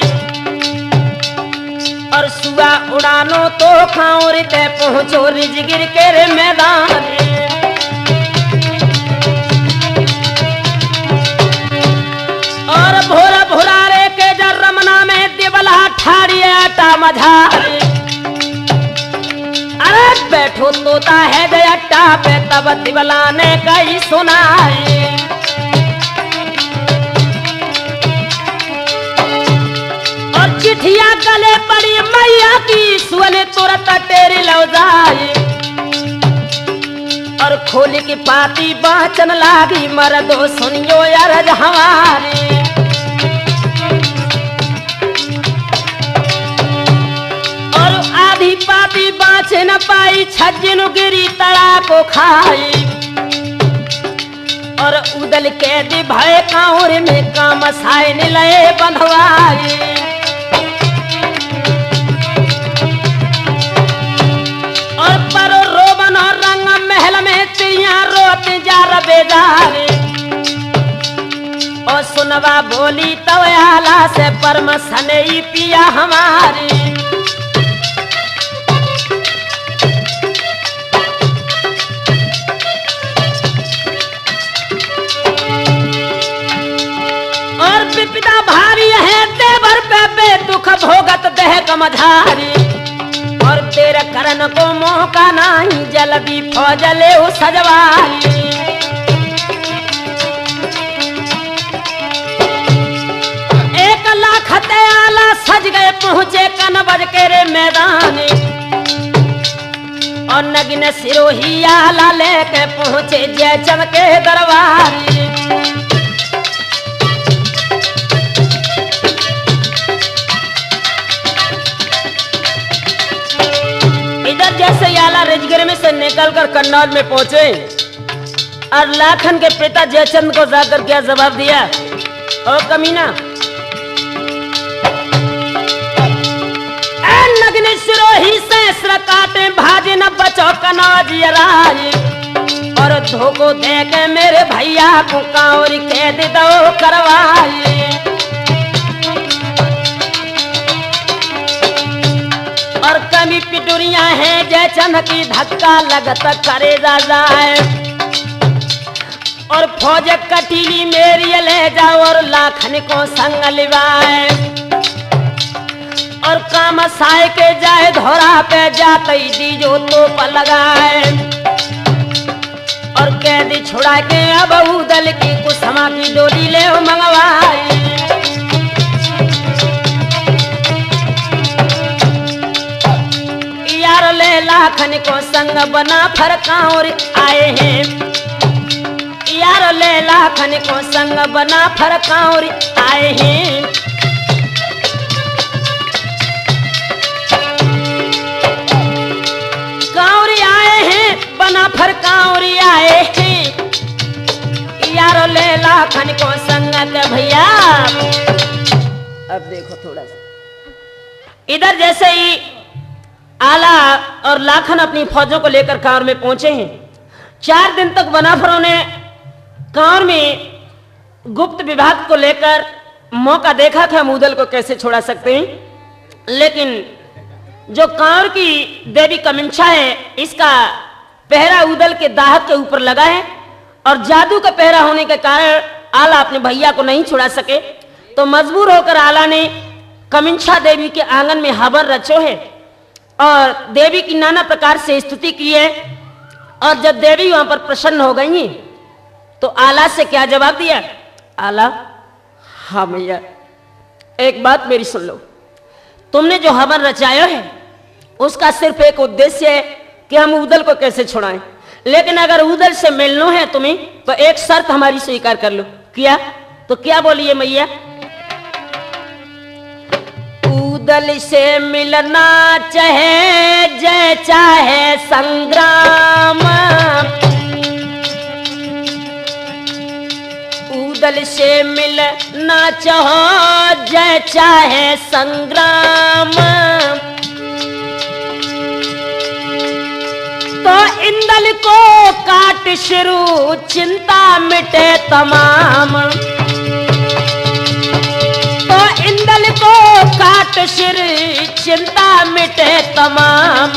और सुआ उड़ानो तो खाओ रे पहुंचो रिजगिर के रे मैदान। और भोरा भोरा रे के जर रमना में दिवला ठाड़ी आटा मझारे। अरे बैठो तोता है जयट्टा पे तब दिवला ने कही सुनाए। और चिट्ठिया गले पड़ी मैया की सुने तुरंत तेरी लौ जाए। और खोल की पाती बाचन लागी मर्दो सुनियो अरज हमारी। और आधी पाती बाँच न पाई छज्जन गिरी तड़ा को खाई। और उदल के दी भय कांवर में काम साई लए बंधवाई। और परो रोबन और रंग महल में चिड़िया रोते जा रबेदारे। और सुनवा बोली तो आला से परम सनई पिया हमारी। और विपदा भारी है देवर पे दुख भोगत देह कमझारी। और तेरा करन को मौका नहीं जल्दी फौजले हो सजवाई। एक लाख आला सज गए पहुंचे कनबज के रे मैदान। और नगिन सिरोही आला लेके पहुंचे जयचंद के दरबार। जैसे आला रेजगिर में से निकलकर कन्नौज में पहुंचे और लाखन के पिता जयचंद को जाकर क्या जवाब दिया। ओ कमीना, नग्न सिरोही से काटे भाजे न बचो कन्नौज राज। और धोखो दे के मेरे भैया को कांवर कैद दो करवाई। और कमी पिटुरिया है जयचंद की धक्का लगत करे जाए। और फौज कटीली मेरी ले जाओ और लाखन को संग लिवाए। और काम साय के जाए धोरा पे जाते दीजो तोप लगाए। और कैदी छुड़ा के अब उदल की कुसमा की डोली ले मंगवाई। यार ले लाखन को संग बना फरकाउर आए हैं। यार ले लाखन को संग बना फरकाउर आए हैं। काउरी आए हैं बना फरकाउर आए हैं। यार ले लाखन को संग के भैया। अब देखो थोड़ा सा इधर जैसे ही आला और लाखन अपनी फौजों को लेकर कांवर में पहुंचे हैं। 4 दिन तक बनाफरों ने कांवर में गुप्त विभाग को लेकर मौका देखा कि हम उदल को कैसे छोड़ा सकते हैं। लेकिन जो कांवर की देवी कमिंछा है इसका पहरा उदल के दाहक के ऊपर लगा है। और जादू का पहरा होने के कारण आला अपने भैया को नहीं छुड़ा सके। तो मजबूर होकर आला ने कमिंछा देवी के आंगन में हवन रचो है और देवी की नाना प्रकार से स्तुति की है। और जब देवी वहां पर प्रसन्न हो गई तो आला से क्या जवाब दिया। आला, हाँ भैया, एक बात मेरी सुन लो। तुमने जो हवन रचाया है उसका सिर्फ एक उद्देश्य है कि हम उदल को कैसे छुड़ाएं। लेकिन अगर उदल से मिलना है तुम्हें तो एक शर्त हमारी स्वीकार कर लो। किया तो क्या बोलिए मैया। उदल से मिलना चाहे जय चाहे संग्राम। उदल से मिलना चाहो जय चाहे संग्राम। तो इंदल को काट शुरू चिंता मिटे तमाम। तो इंदल को काट सिर चिंता मिटे तमाम।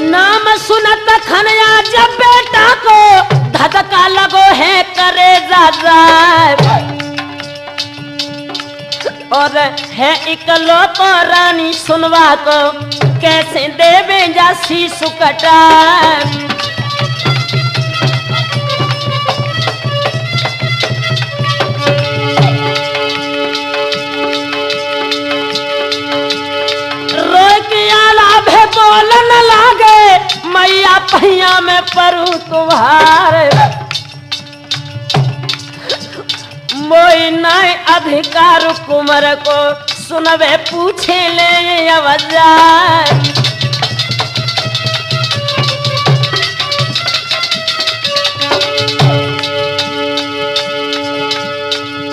नाम सुनत खनया जब बेटा को धधका लगो है करे जा और है इकलो तो रानी सुनवा को कैसे देवे जासी सुकटा। रोए के आला भे बोलन लागे मैया पहिया में परू तुम्हारे। मोई नाय अधिकार कुमर को सुनवे पूछे ले अवजार।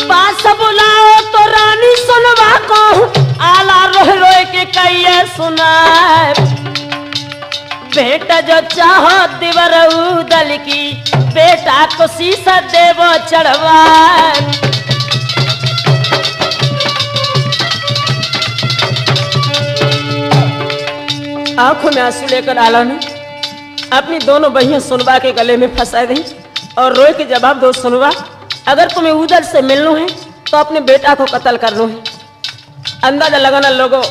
पास बुलाओ तो रानी सुनवा को आला रोह रोए के कहिए सुनाए। बेटा जो चाहो दिवर उदल की बेटा को शीशा देवो चढ़वाए। आंखों में आंसू लेकर आला ने अपनी दोनों बहियां सुनवा के गले में फंसा दी और रोए के जवाब दो सुनवा, अगर तुम्हें उदल से मिलना है तो अपने बेटा को कत्ल करना है। अंदाजा लगाना लोगों,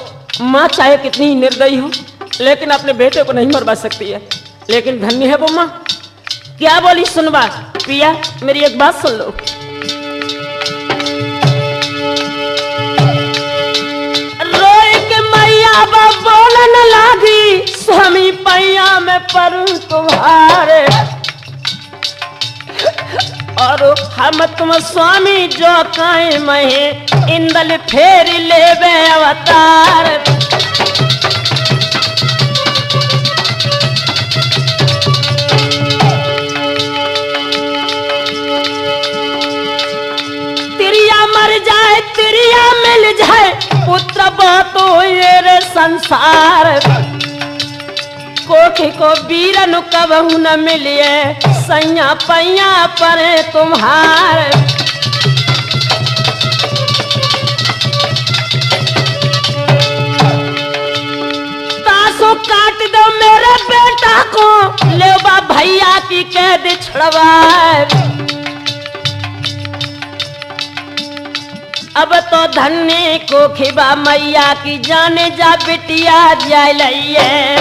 माँ चाहे कितनी ही निर्दयी हो लेकिन अपने बेटे को नहीं मरवा सकती है, लेकिन धन्य है वो माँ। क्या बोली सुनवा? पिया मेरी एक बात सुन लो। रोए के मैया बोलन लागी स्वामी पैया में परू तुम्हारे। और हम तुम स्वामी जो काए महे इंदल फेर लेवे अवतार। तिरिया मिल जाए पुत्र बातो ये रे संसार। कोखी को बीरन कबहू न मिलिए सैया पैया परे तुम्हार। तासो काट दो मेरे बेटा को लेवा भैया की कैद छुड़वाए। अब तो धन्य को खिबा मैया की जाने जा बिटिया जाय लइए।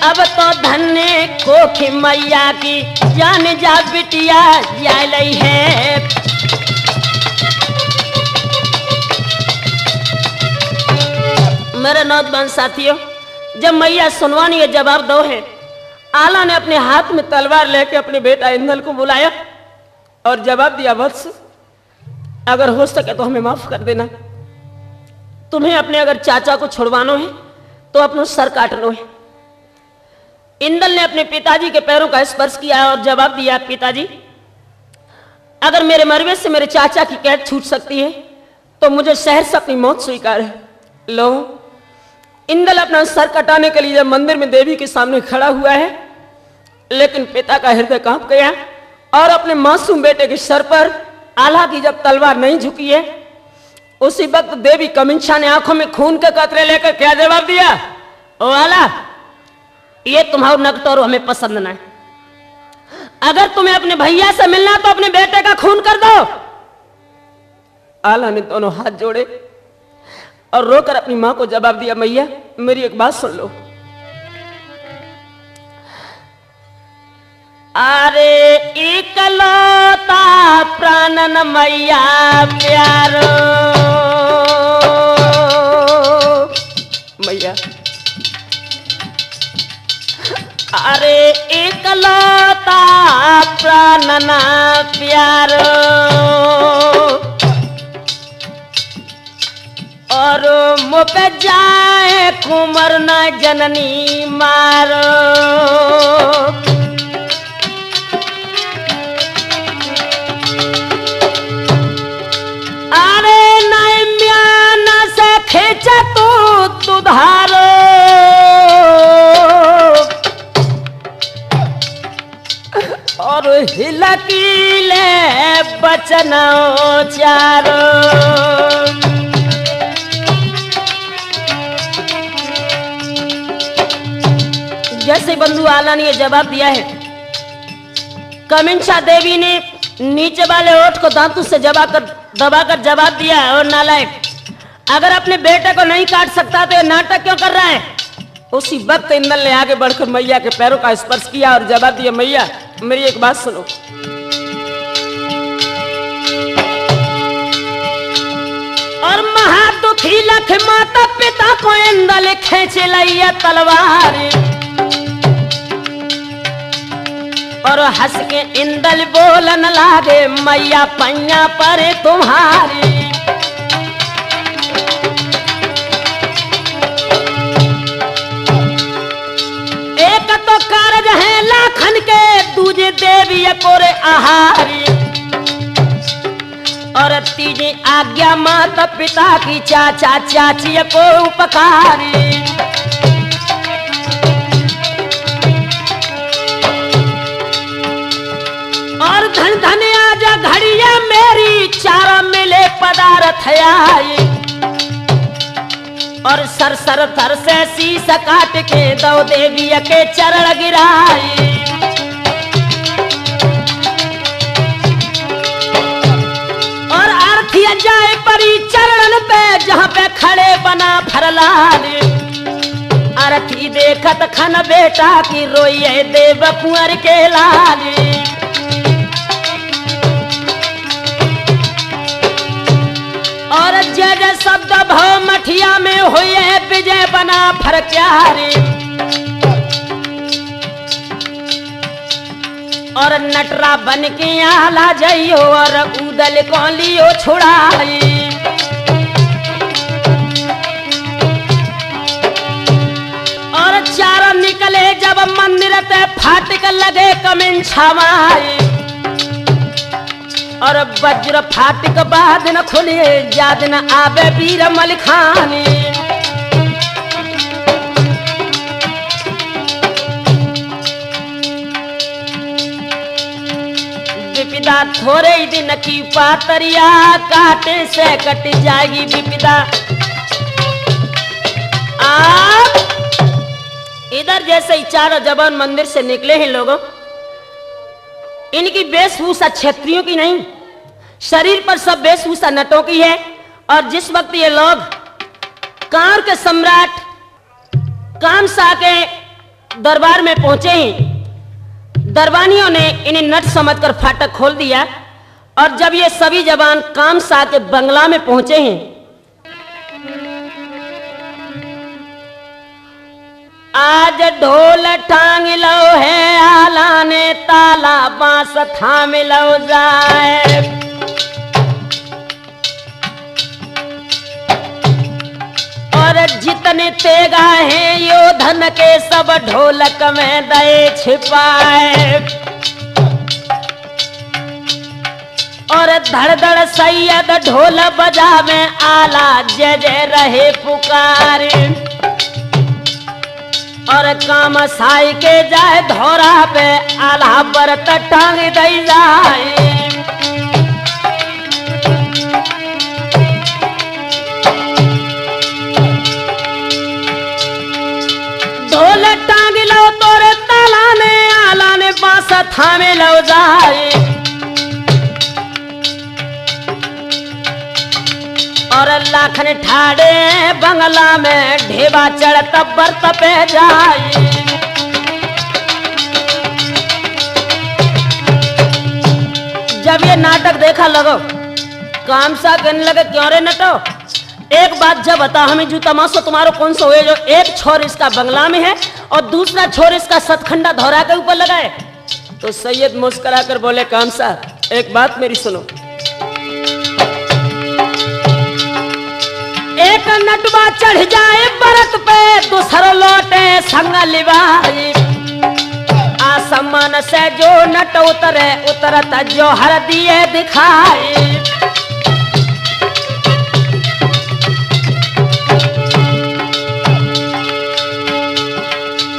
अब तो धन्य को खि मैया की जाने जा बिटिया जाय लई है। मेरे नौजवान साथियों, जब मैया सुनवानी का जवाब दो है, आला ने अपने हाथ में तलवार लेके अपने बेटा इंदल को बुलाया और जवाब दिया, वत्स अगर हो सके तो हमें माफ कर देना। तुम्हें अपने अगर चाचा को छुड़वाना है तो अपना सर काटना है। इंदल ने अपने पिताजी के पैरों का स्पर्श किया और जवाब दिया, पिताजी अगर मेरे मरवे से मेरे चाचा की कैद छूट सकती है तो मुझे शहर से अपनी मौत स्वीकार है। लो, इंदल अपना सर कटाने के लिए जब मंदिर में देवी के सामने खड़ा हुआ है, लेकिन पिता का हृदय कांप गया और अपने मासूम बेटे के सर पर आला की जब तलवार नहीं झुकी है, उसी वक्त देवी कमिंछा ने आंखों में खून के कतरे लेकर क्या जवाब दिया, ओ आला ये तुम्हारा नकतौर हमें पसंद ना है। अगर तुम्हें अपने भैया से मिलना तो अपने बेटे का खून कर दो। आला ने दोनों हाथ जोड़े और रोकर अपनी मां को जवाब दिया, मैया मेरी एक बात सुन लो। अरे इकलौता प्राणन मैया प्यारो, मैया अरे इकलौता प्राणन प्यारो और मुप जाए कुमर न जननी मारो। खींच तू दुधारो बोलीले बचन चारो। जैसे बंधु आला ने जवाब दिया है, कमिंसा देवी ने नीचे वाले ओठ को दांतों से दबाकर जवाब दिया, और नालायक अगर अपने बेटे को नहीं काट सकता तो ये नाटक क्यों कर रहा है। उसी वक्त इंद्र ने आगे बढ़कर मैया के पैरों का स्पर्श किया और जवाब दिया, मैया मेरी एक बात सुनो। और महादुखी लख माता पिता को इंद्र खींच लिया तलवार, और हंस के इंद्र बोलन लागे, मैया पैया पर तुम्हारी। एक तो कारज है लाखन के, दूजे देवी कोरे आहारी, और तीजे आज्ञा माता पिता की, चाचा चाची को उपकारी। और धन धन आजा घड़िया मेरी, चारा मिले पदार्थ आई, और सर सर थर से शीश काट के दो देवी के चरण गिराई। और आरती जाए परी चरण पे, जहाँ पे खड़े बना फरलाल, आरती देखत खन बेटा की, रोइए देव कुंवर के लाल। और जय जय शब्द भव मठिया में हुए, विजय बना फरक्यारी, और नटरा बन के आला जइयो, और उदल को लियो छुड़ाई। और चारों निकले जब मंदिर ते, फाटक लगे कमिन छावाई, और वज्र फाटक बाद न खुले, याद न आवे वीर मलिखानी। विपदा थोड़े ही दिन की पातरिया, काटे से कट जाएगी विपदा। आप इधर जैसे ही चारों जवान मंदिर से निकले हैं लोगों, इनकी वेशभूषा क्षत्रियों की नहीं, शरीर पर सब वेशभूषा नटों की है। और जिस वक्त ये लोग कांर के सम्राट कामसा के दरबार में पहुंचे हैं, दरबानियों ने इन्हें नट समझकर फाटक खोल दिया। और जब ये सभी जवान कामसा के बंगला में पहुंचे हैं, आज ढोल टांग लो है, आला ने ताला बांस थाम लो जाए। और जितने तेगा हैं योधन के, सब ढोलक में दए छिपाए। और धड़ धड़ सैयद ढोल बजावे, आला जय जय रहे पुकारे। और काम साई के जाए धोरा पे, आला पर टांग दई जाए। ढोल टांग लो तोरे ताला ने, आला ने बांस थामे लो जाए। और लाखन ठाड़े बंगला में, ढेबा चढ़त बरत पे जाए। जब ये नाटक देखा लगो, कामसा कहने लगे, क्यों रे नटो, एक बात जब बता हमें, जो तमाशा तुम्हारो कौन सा हुए, जो एक छोर इसका बंगला में है और दूसरा छोर इसका सतखंडा धौरा के ऊपर लगा है। तो सैयद मुस्कुरा कर बोले, कामसा एक बात मेरी सुनो, एक नटवा चढ़ जाए बरत पे, दूसरा लौटे संग लिवाई। आसमान से जो नट उतरे, उतरत जो हर दिए दिखाई।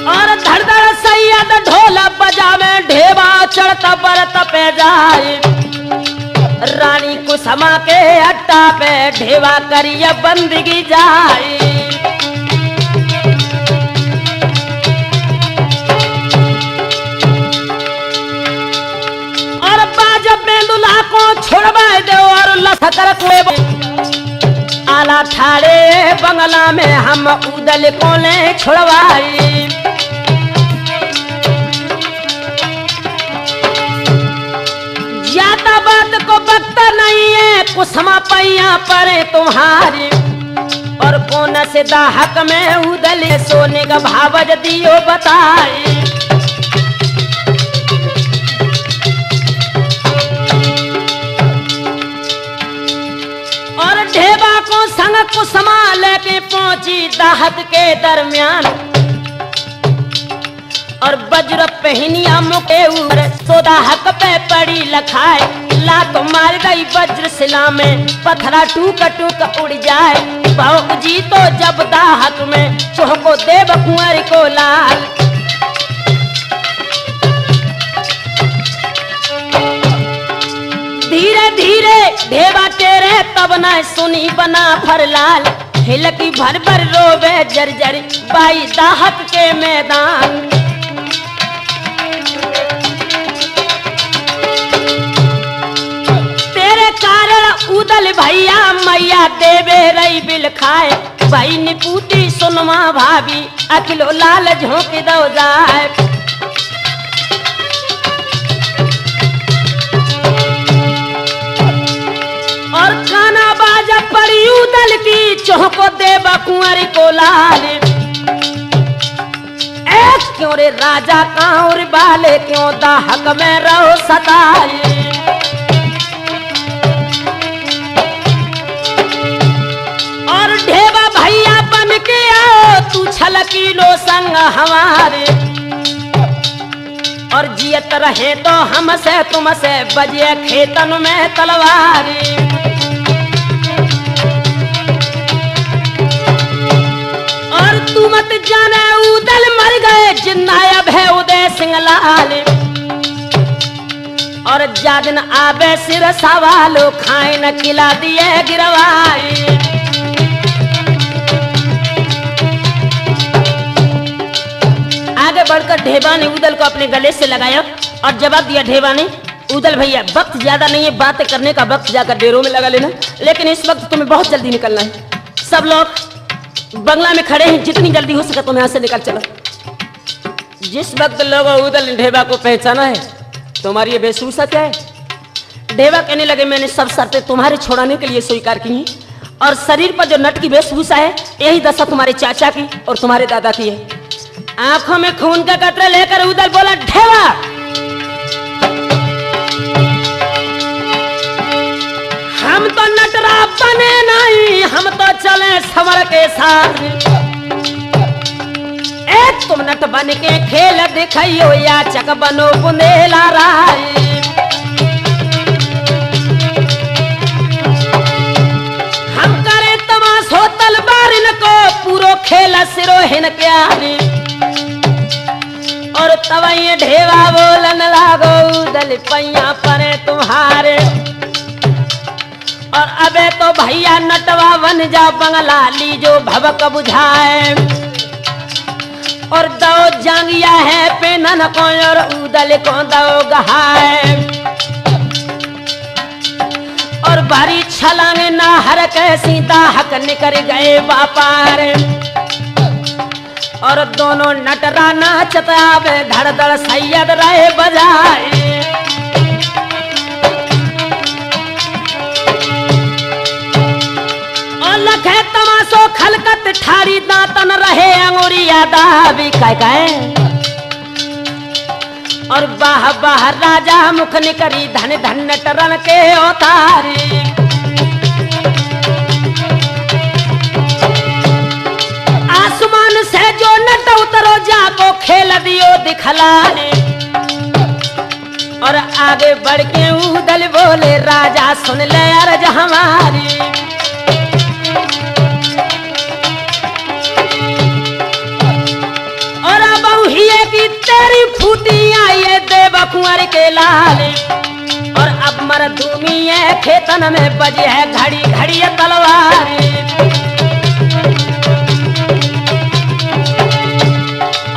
और धड़ धड़ सैयद ढोल भैया बजावे ढेवा चढ़ता बरत पे जाए रानी कुसमा के अट्टा पे ढेवा करिए बंदगी जाए। और बाजब में दुल्हा को छोड़वा दे और लसकर को आला ठाड़े बंगला में हम उदल को ले छोड़वाई। ज्यादा बात को बकता नहीं है कुसमा पैया पड़े तुम्हारी और कौन से दाहक में उदल सोने का भावज दियो बताए। और ढेबा को संग कुसमा लेके पहुंची दाहत के दरमियान और वज्र पहनिया मुके ऊपर सोदा हक पे पड़ी लखाए लात मार गई वज्र शिला में पत्थरा टूक टूक उड़ जाए। भाव जी तो जब दाहक में चौको देव कुंवर को लाल धीरे धीरे ढेबा तेरे तब न सुनी बना फरलाल हिलकी भर भर रोवे जर्जर बाई दाहक के मैदान। तेरे कारण उदल भैया मैया देवे रही बिल खाए भाई निपूती सुनमा भाभी अखिलो लाल झोंक दो जाए। और काना बाजा पड़ी उदल की चौको देवा कुंवर को लाल क्यों रे राजा कांवर बाले क्यों दाहक में रहो सताए। और ढेबा भैया बन के आओ तू छलकी लो संग हमारे और जियत रहे तो हमसे तुमसे बजे खेतन में तलवारी। और तू मत जाने उदल मर गए जिन्नायब है उदय सिंह लाल और जादन आबे सिर सवालो खाए न खिला दिए गिरवाई। आगे बढ़कर ढेबा ने उदल को अपने गले से लगाया और जवाब दिया ढेबा ने उदल भैया वक्त ज्यादा नहीं है बातें करने का वक्त जाकर डेरों में लगा लेना लेकिन इस वक्त तुम्हें बहुत जल्दी निकलना है। सब लोग बंगला में खड़े हैं जितनी जल्दी हो सके तुम यहाँ से निकल चलो। जिस वक्त लोगों उदल ढेबा को पहचाना है तुम्हारी ये वेशभूषा क्या है। ढेबा कहने लगे मैंने सब शर्तें तुम्हारे छोड़ाने के लिए स्वीकार की हैं और शरीर पर जो नट की वेशभूषा है यही दशा तुम्हारे चाचा की और तुम्हारे दादा की है। आंखों में खून का कतरा लेकर उदल बोला ढेबा हम तो नटरा बने नहीं हम तो चले सवर के साथ। एक तुम नट बन के खेल दिखाइयो या चक बनो बुंदेला राय। हम करे तमाशो तलवारिन को पूरो खेल सिरोहिन क्यारी और तब ये ढेबा बोलन लागो उदल पैया परे तुम्हारे और अबे तो भैया नटवा बन जा बंगला लीजो भवक बुझाए और दो जांगिया है पेनन को और उदल को दो गहाए और भारी छलांगे नाहर के सीता हक निकर गए व्यापार और दोनों नटरा नाचत आवे धड़ धड़ सैयद रहे बजाए। और लखे तमाशो खलकत ठारी दांतन रहे अंगुरिया दाबी काय और बाह बाह राजा मुख निकरी धन धन नटरन के अवतारी। आसमान से जो नट उतरो जाको खेल दियो दिखलाने और आगे बढ़ के उदल बोले राजा सुन ले अर्ज हमारी। और अब की तेरी फूटी कुंवर के लाल और अब मरदूमी है खेतन में बजे है घड़ी घड़ी तलवार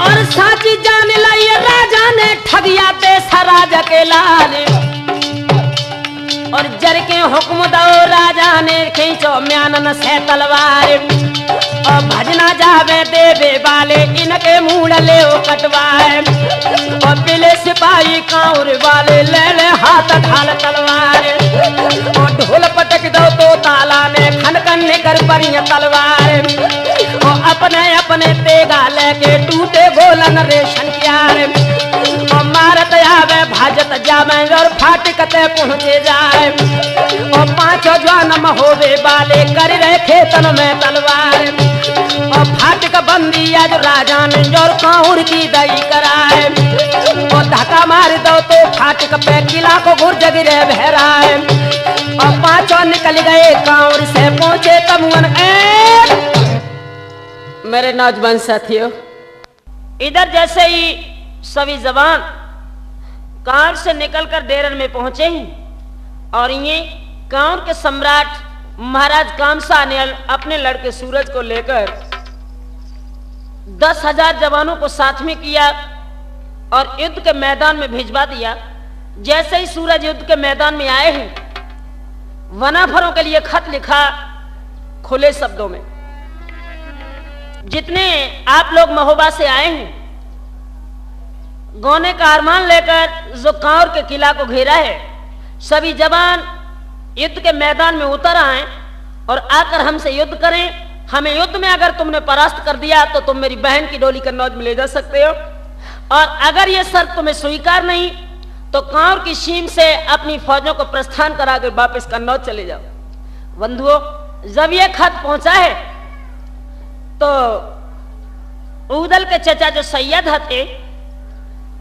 और साची जान लाई राजा ने ठगिया देश राजा के लाल और जर के हुक्म दो राजा ने खींचो म्यानन से तलवार और भजना जावे देवे वाले इनके मूड ले कटवाए और पिले सिपाही कांवर वाले ले ले हाथ ढाल तलवार और ढोल पटक दो तो ताला में खनकन कर परिय तलवार और अपने अपने तेगा लेके टूटे गोलन रेशन प्यार और मारत आवे भाजत जावे और फाटकते पहुंचे जाए और पांचों जन्म होवे वाले कर रहे खेतन में तलवार और फाटक बंदी आज राजा ने जोर कांवर की दई कराए और धक्का मार दो तो फाटक पे किला को गुर्ज गिरे बहराए और पांचों निकल गए कांवर से पहुंचे तमुअन मेरे नौजवान साथियों इधर जैसे ही सभी जवान कांवर से निकलकर डेरन में पहुंचे ही और ये कांवर के सम्राट महाराज कामसा ने अपने लड़के सूरज को लेकर 10,000 जवानों को साथ में किया और युद्ध के मैदान में भिजवा दिया। जैसे ही सूरज युद्ध के मैदान में आए हैं वनाफरों के लिए खत लिखा खुले शब्दों में, जितने आप लोग महोबा से आए हैं गौने का अरमान लेकर जो कांवर के किला को घेरा है, सभी जवान युद्ध के मैदान में उतर आए और आकर हमसे युद्ध करें। हमें युद्ध में अगर तुमने परास्त कर दिया तो तुम मेरी बहन की डोली कन्नौज में ले जा सकते हो और अगर यह शर्त तुम्हें स्वीकार नहीं तो कांवर की सीम से अपनी फौजों को प्रस्थान कराकर वापस कन्नौज चले जाओ। बंधुओं, जब यह खत पहुंचा है तो उदल के चचा जो सैयद थे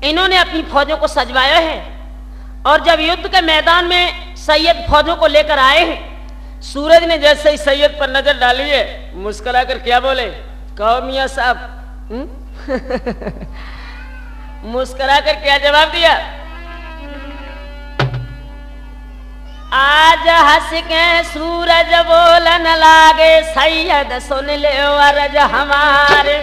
इन्होंने अपनी फौजों को सजवाया है और जब युद्ध के मैदान में सैयद फौजों को लेकर आए हैं, सूरज ने जैसे ही सैयद पर नजर डाली है मुस्कुराकर क्या बोले, कहो मियां साहब मुस्कुराकर क्या जवाब दिया, आज हंस के सूरज बोलन लागे सैयद सुन ले अर्ज हमारे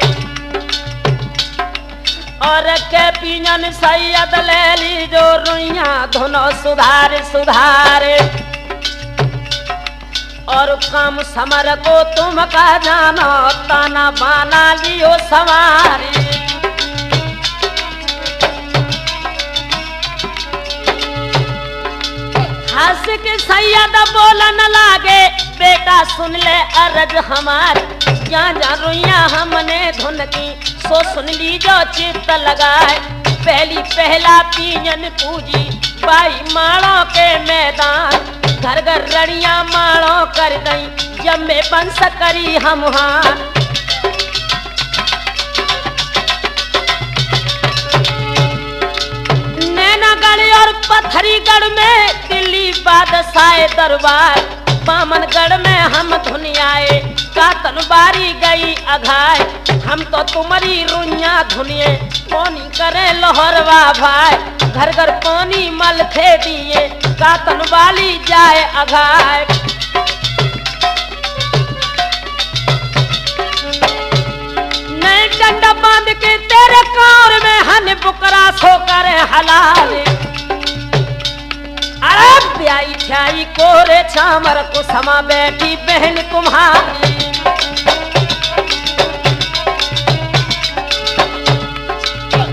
और के पिंजन सैयद ले ली जो रुइया धुनो सुधार सुधारे और काम समर को तुम का जानो ताना बाना लियो सवारी। हंस के सैयद बोलन लागे बेटा सुन ले अर्ज हमार, जा जा रुइया हमने धुन की सो सुन ली जो चित्त लगाए। पहली पहला पीजन पूजी बाई माड़ों के मैदान, घर घर रड़िया माड़ों कर गई जब में बंस करी हम हाँ। नैनागढ़ और पत्थरीगढ़ में दिल्ली बादशाह दरबार, बामनगढ़ में हम धुनियाए का तनबारी गई अघाय। हम तो तुम्हारी रुइया धुनिए पानी करे लोहरवा भाई, घर घर पानी मल थे दिए का तनबाली जाए अघाय। नए डंडा बांध के तेरे कांवर में हन बुकरा सो करे हलाल, अरे ब्याई छाई कोरे छामर को समा बैठी बहन तुम्हारी।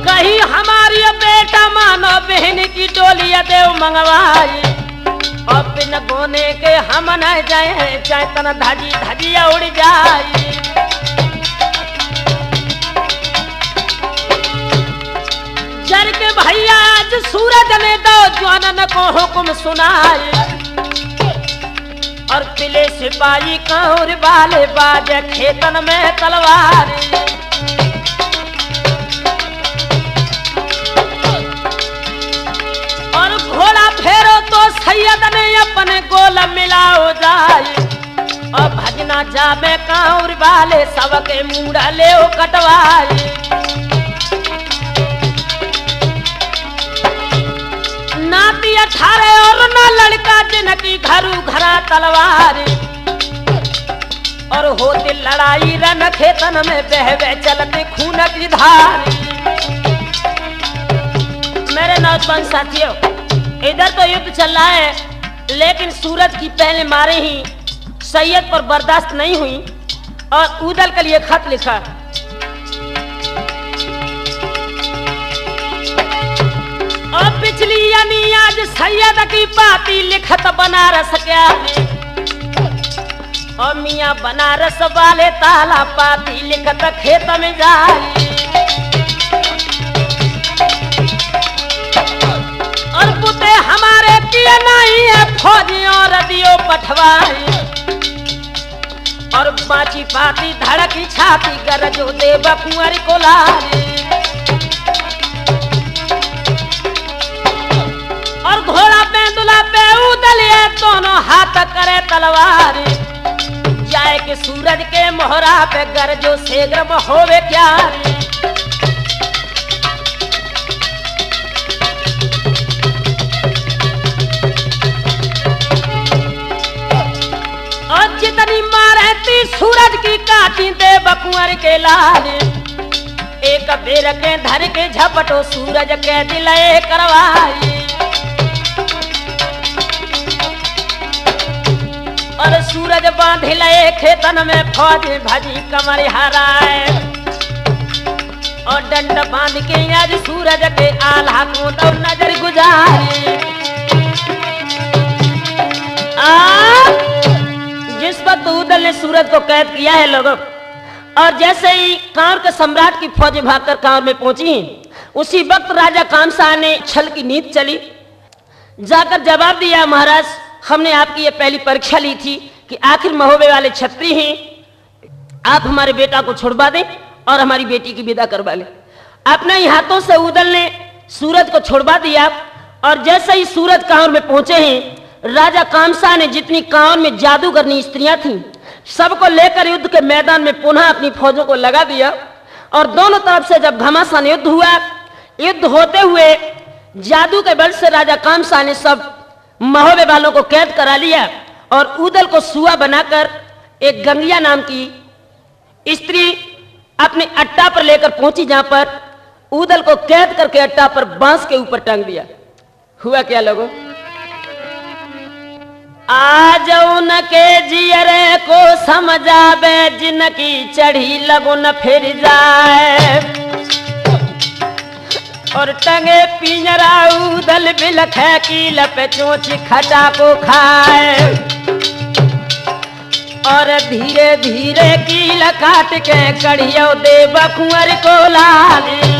कहीं हमारी बेटा मानो बहन की डोली देव मंगवाई और बिन गोने के हम न जाए चाहे तना धाजी धाजिया उड़ जाए। जर के भैया आज सूरज ने दो जवानन को हुक्म सुनाए और पिले सिपाही कांवर वाले बाजे खेतन में तलवार। और घोड़ा फेरो तो सैयद ने अपने गोला मिलाओ जाए और भजना जाबे कांवर वाले सबके मुड़ा ले 18 और ना लड़का जिनकी घरू घरा तलवार, और होते लड़ाई रन खेतन में बहवे चलते खून की धार। मेरे नौजवान साथियों, इधर तो युद्ध चल रहा है, लेकिन सूरज की पहले मारे ही सैयद पर बर्दाश्त नहीं हुई और उदल के लिए खत लिखा। और पिछली यानी आज सैयद की पाती लिखत बनारस क्या है, और मियाँ बनारस वाले ताला पाती लिखत खेत में जाए। और पुते हमारे किए नहीं है फौजियों रदियो पठवाए, और बाची पाती धड़की छाती गरजो दे बकुअर को लाए। और घोड़ा बेंदुला पे उदलिए दोनों हाथ करे तलवार, जाए के सूरज के मोहरा पे गरजो सेग्रम होवे क्या। और जितनी मारे थी सूरज की काटी दे बकुअर के लाल, एक बेर के धर के झपटो सूरज के दिले करवाई। और सूरज बांधे लए खेतन में फौज भजी कमर हराए, और डंड बांध के आज सूरज के आल्हा को तो नजर गुजारे। जिस वक्त उदल ने सूरज को कैद किया है लोगों, और जैसे ही कांवर के सम्राट की फौज भागकर कांवर में पहुंची, उसी वक्त राजा कामसा ने छल की नींद चली, जाकर जवाब दिया, महाराज हमने आपकी ये पहली परीक्षा ली थी कि आखिर महोबे वाले छत्री हैं, आप हमारे बेटा को छुड़वा दें और हमारी बेटी की विदा करवा लें। अपने ही हाथों से उदल ने सूरज को छुड़वा दिया, और जैसे ही सूरज कांवर में पहुंचे हैं, राजा कामसा ने जितनी कांवर में जादूगरनी स्त्रियां थीं सबको लेकर युद्ध के मैदान में पुनः अपनी फौजों को लगा दिया। और दोनों तरफ से जब घमासान युद्ध हुआ, युद्ध होते हुए जादू के बल से राजा कामसा ने सब महोबे वालों को कैद करा लिया, और उदल को सुआ बनाकर एक गंगिया नाम की स्त्री अपने अट्टा पर लेकर पहुंची, जहां पर उदल को कैद करके अट्टा पर बांस के ऊपर टांग दिया। हुआ क्या लोगों, आज उनके जियरे को समझावे, जिनकी चढ़ी लगुन फिर जाए, और टंगे पिंजरा उदल बिलख की लपे चोंच खटा को खाए, और धीरे धीरे कील काट के कढ़ियो दे बकुअर को लाली।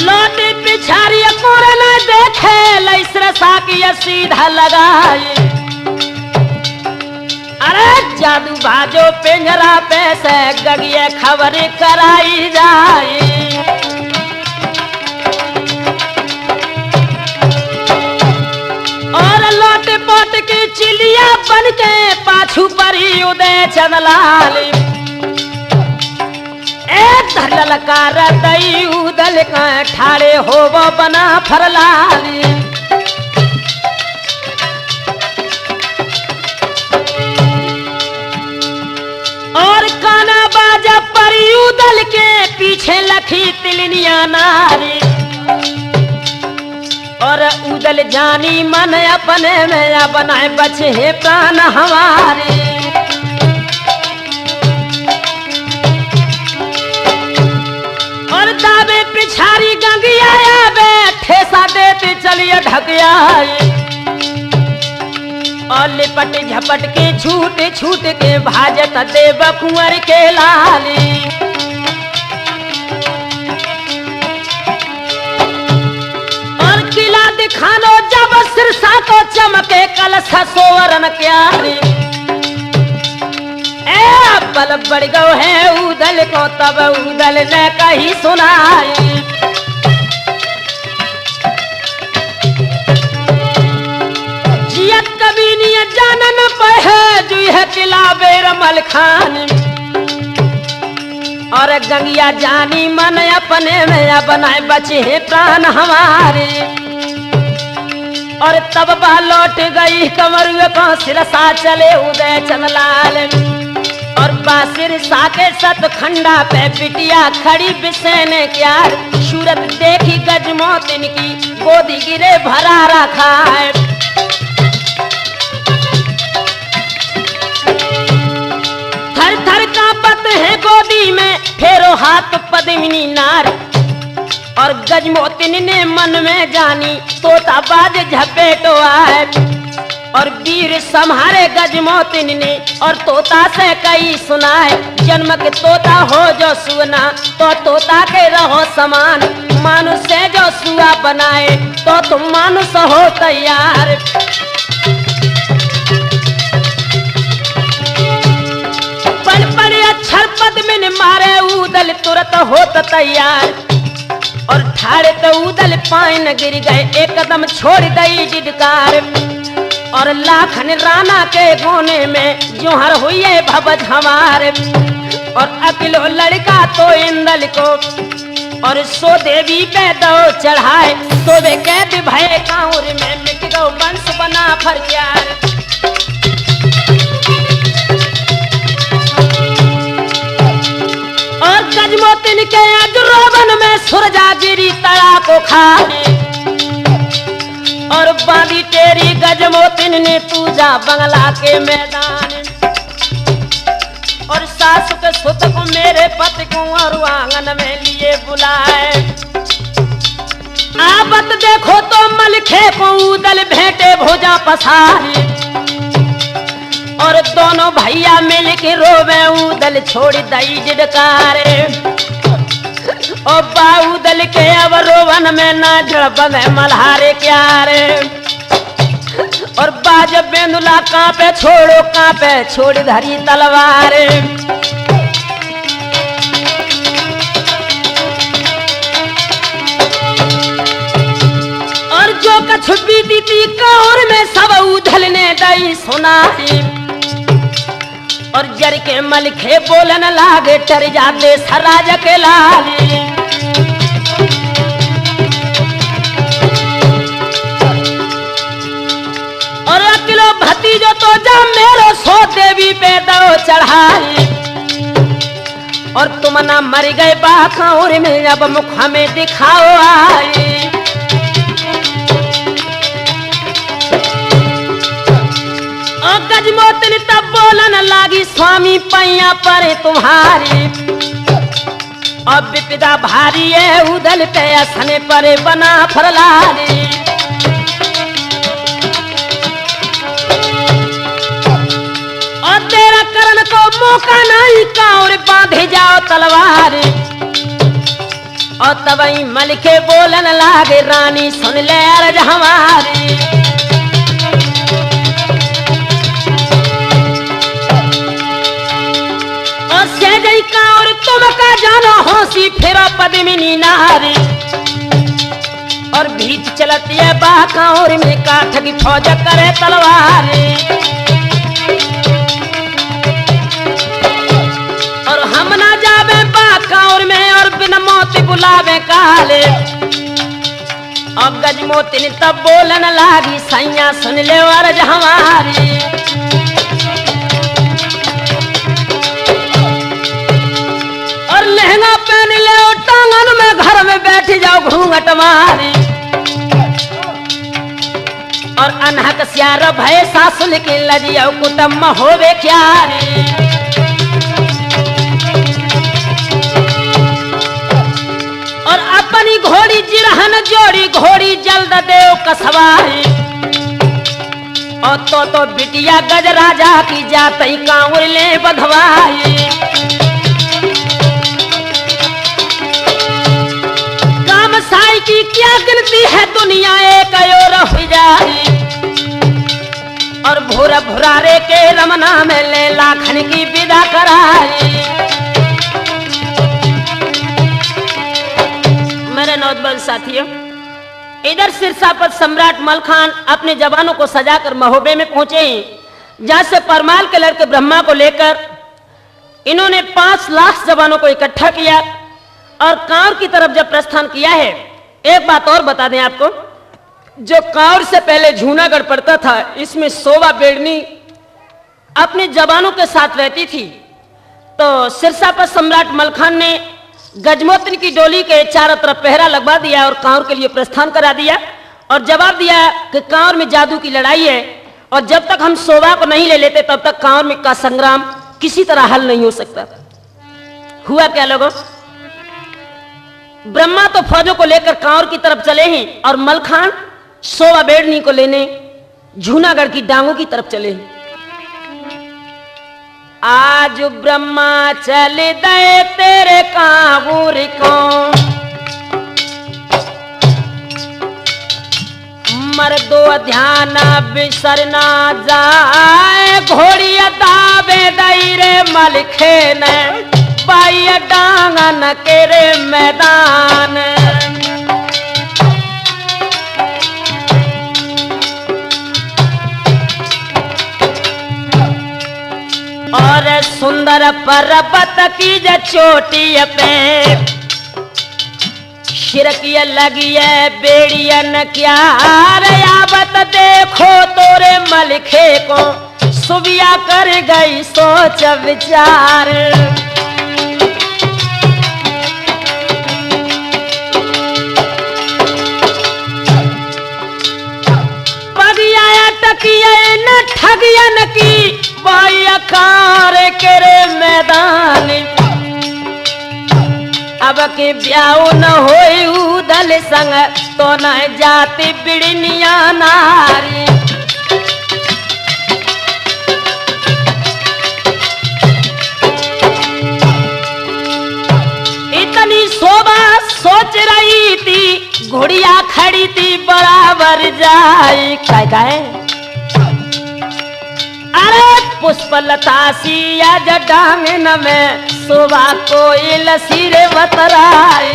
लोटी पिछारी कोरे न देखे लैसरा साकी सीधा लगाई, अरे जादू बाजो पिंजरा पे से गगिए खबर कराई जाए। और लोट पोट की चिलिया बन के पाछू परी उदय चंदलाली, ललकार दई उदल का ठाड़े होवो बना फरलाली। और काना बाजा परी उदल के पीछे लखी तिलनिया नारी, और उदल जानी मन अपने में बनाए बचे है प्राण हमारे। और दावे पिछारी गंगिया बैठे सा देते चलिए ढकिया, और लिपट झपट के छूट छूट के भाजत देव कुंवर के लाली। और किला दिखानो जब सिरसा को चमके कलश सोवरन क्यारी, बल बढ़ गो है उदल को तब उदल ने कही सुनाई। जियत कभी नहीं जानन पे है जो है किला बेरमल खान, और गंगिया जानी मन अपने में बनाए बचे हैं प्राण हमारे। और तब बा लौट गई कमरुए को सिरसा चले उदय चंदलाल। और बासिर साके सत खंडा पे बिटिया खड़ी बिसेने क्या सूरत देखी गजमोतिन की गोदी गिरे भरा रखा है। थर थर कांपत है गोदी में फेरो हाथ पद्मिनी नार। और गजमोतिन ने मन में जानी तोता बाज झपेटो आए। और वीर संहारे गजमोतिन ने और तोता से कई सुनाए जन्म के तोता हो जो सुना तो तोता के रहो समान। मानुष से जो सुआ बनाए तो तुम मानुष हो तैयार। पढ़ पढ़ अक्षर पद्मिन मारे उदल तुरंत होत तैयार। और ठाड़े तो उदल पाइन गिर गए एकदम छोड़ दई डिडकार। और लाखन राणा के गोने में जोहर हुई भवज हमारे। और अकेलो लड़का तो इंदल को और सो देवी पे दो चढ़ाए तो वे कैद भय कांवर में मिट गो वंश बना फरियार। और गजमोतिन के अजरोवन में सुरजा गिरी तड़ा को खाए। और बांधी तेरी गजमोतिन ने पूजा बंगला के मैदान। और सासु के सुत को मेरे पति को और आंगन में लिए बुलाए। आपत देखो तो मलखे को उदल भेंटे भोजा पसारी। और दोनों भैया मिल के रोवे उदल छोड़ दई डिडकारे। और बाउदल के अब रोवन में ना जड़बन मल्हारे क्यारे। और बाज बेंदुला कांपे छोड़ धरी तलवार। और जो कछु बीती थी कांवर में सब उदल ने दई सुनाई। और जर के मलखे बोलन लागे टर जाते सराज के लाली। और अकेलो भतीजो तो जा मेरो सो देवी पे दो चढ़ाई। और तुम ना मर गए बाखाउर में अब मुख हमें दिखाओ आई। और गजमोतिन तब बोलन लागी स्वामी पैया पर तुम्हारी। अब विपदा भारी है उदल पे असने पर बना फरलारी। और तेरा करण को मौका नहीं कांवर बांधे जाओ तलवार। और तबई मलके बोलन लागे रानी सुन ले अर्ज हमारी। और से गई कांवर तुम का जानो होशी फिर पद्मिनी नारी। और भीच चलती है बाकांवर में काठ की फौज करे तलवारी। और हम ना जावे बाकांवर में और बिन मोती बुलावे काले। और गजमोतिन तब बोलन लागी सैया सुन ले अर्ज हमारी। और लहंगा पहन ले टांगन में घर में बैठ जाओ घूंघट मारी। और अनहक स्यार भय सासुल के लजियो कुटुंब होवे क्यारी। और अपनी घोड़ी जिरहन जोड़ी घोड़ी जल्द देव कसवारी। और तो बिटिया गजराजा की जातई कांवर ले बधवाई। काम साई की क्या गिनती है दुनिया एक और हो जाए। और भूरा भुरारे के रमना में ले लाखन की विदा कराई। मेरे नौजवान साथियों, इधर सिरसापत सम्राट मलखान अपने जवानों को सजाकर महोबे में पहुंचे, जहां से परमाल के लड़के ब्रह्मा को लेकर इन्होंने 5 लाख जवानों को इकट्ठा किया और कांवर की तरफ जब प्रस्थान किया है। एक बात और बता दें आपको, जो कांवर से पहले जूनागढ़ पड़ता था, इसमें शोभा बेड़नी अपने जवानों के साथ रहती थी। तो सिरसा पर सम्राट मलखान ने गजमोतन की डोली के चारों तरफ पहरा लगवा दिया और कांवर के लिए प्रस्थान करा दिया और जवाब दिया कि कांवर में जादू की लड़ाई है और जब तक हम शोभा को नहीं ले लेते तब तक कांवर में का संग्राम किसी तरह हल नहीं हो सकता। हुआ क्या लोगों, ब्रह्मा तो फौजों को लेकर कांवर की तरफ चले हैं और मलखान शोभा बेड़नी को लेने जूनागढ़ की डांगों की तरफ चले हैं। आज ब्रह्मा चल दे तेरे कांवर को, मर्दो ध्यान बिसरना जाए, घोड़िया दाबे दई रे मलखे ने पाई डांगन के रे मैदान। और सुंदर पर्वत की जो चोटी पे शिरकिया लगी है बेड़ियन क्या यावत देखो तोरे मलखे को, सुबिया कर गई सोच विचार। पगिया टकिया न ठगियन की कार के रे मैदान। अब के ब्याह न होई उदल संग तो न जाति बिड़निया नारी। इतनी शोभा सोच रही थी, घोड़िया खड़ी थी बराबर जाए। काय अरे पुष्पलता सिया जडांगन में शोभा कोई लसीरे बतराए।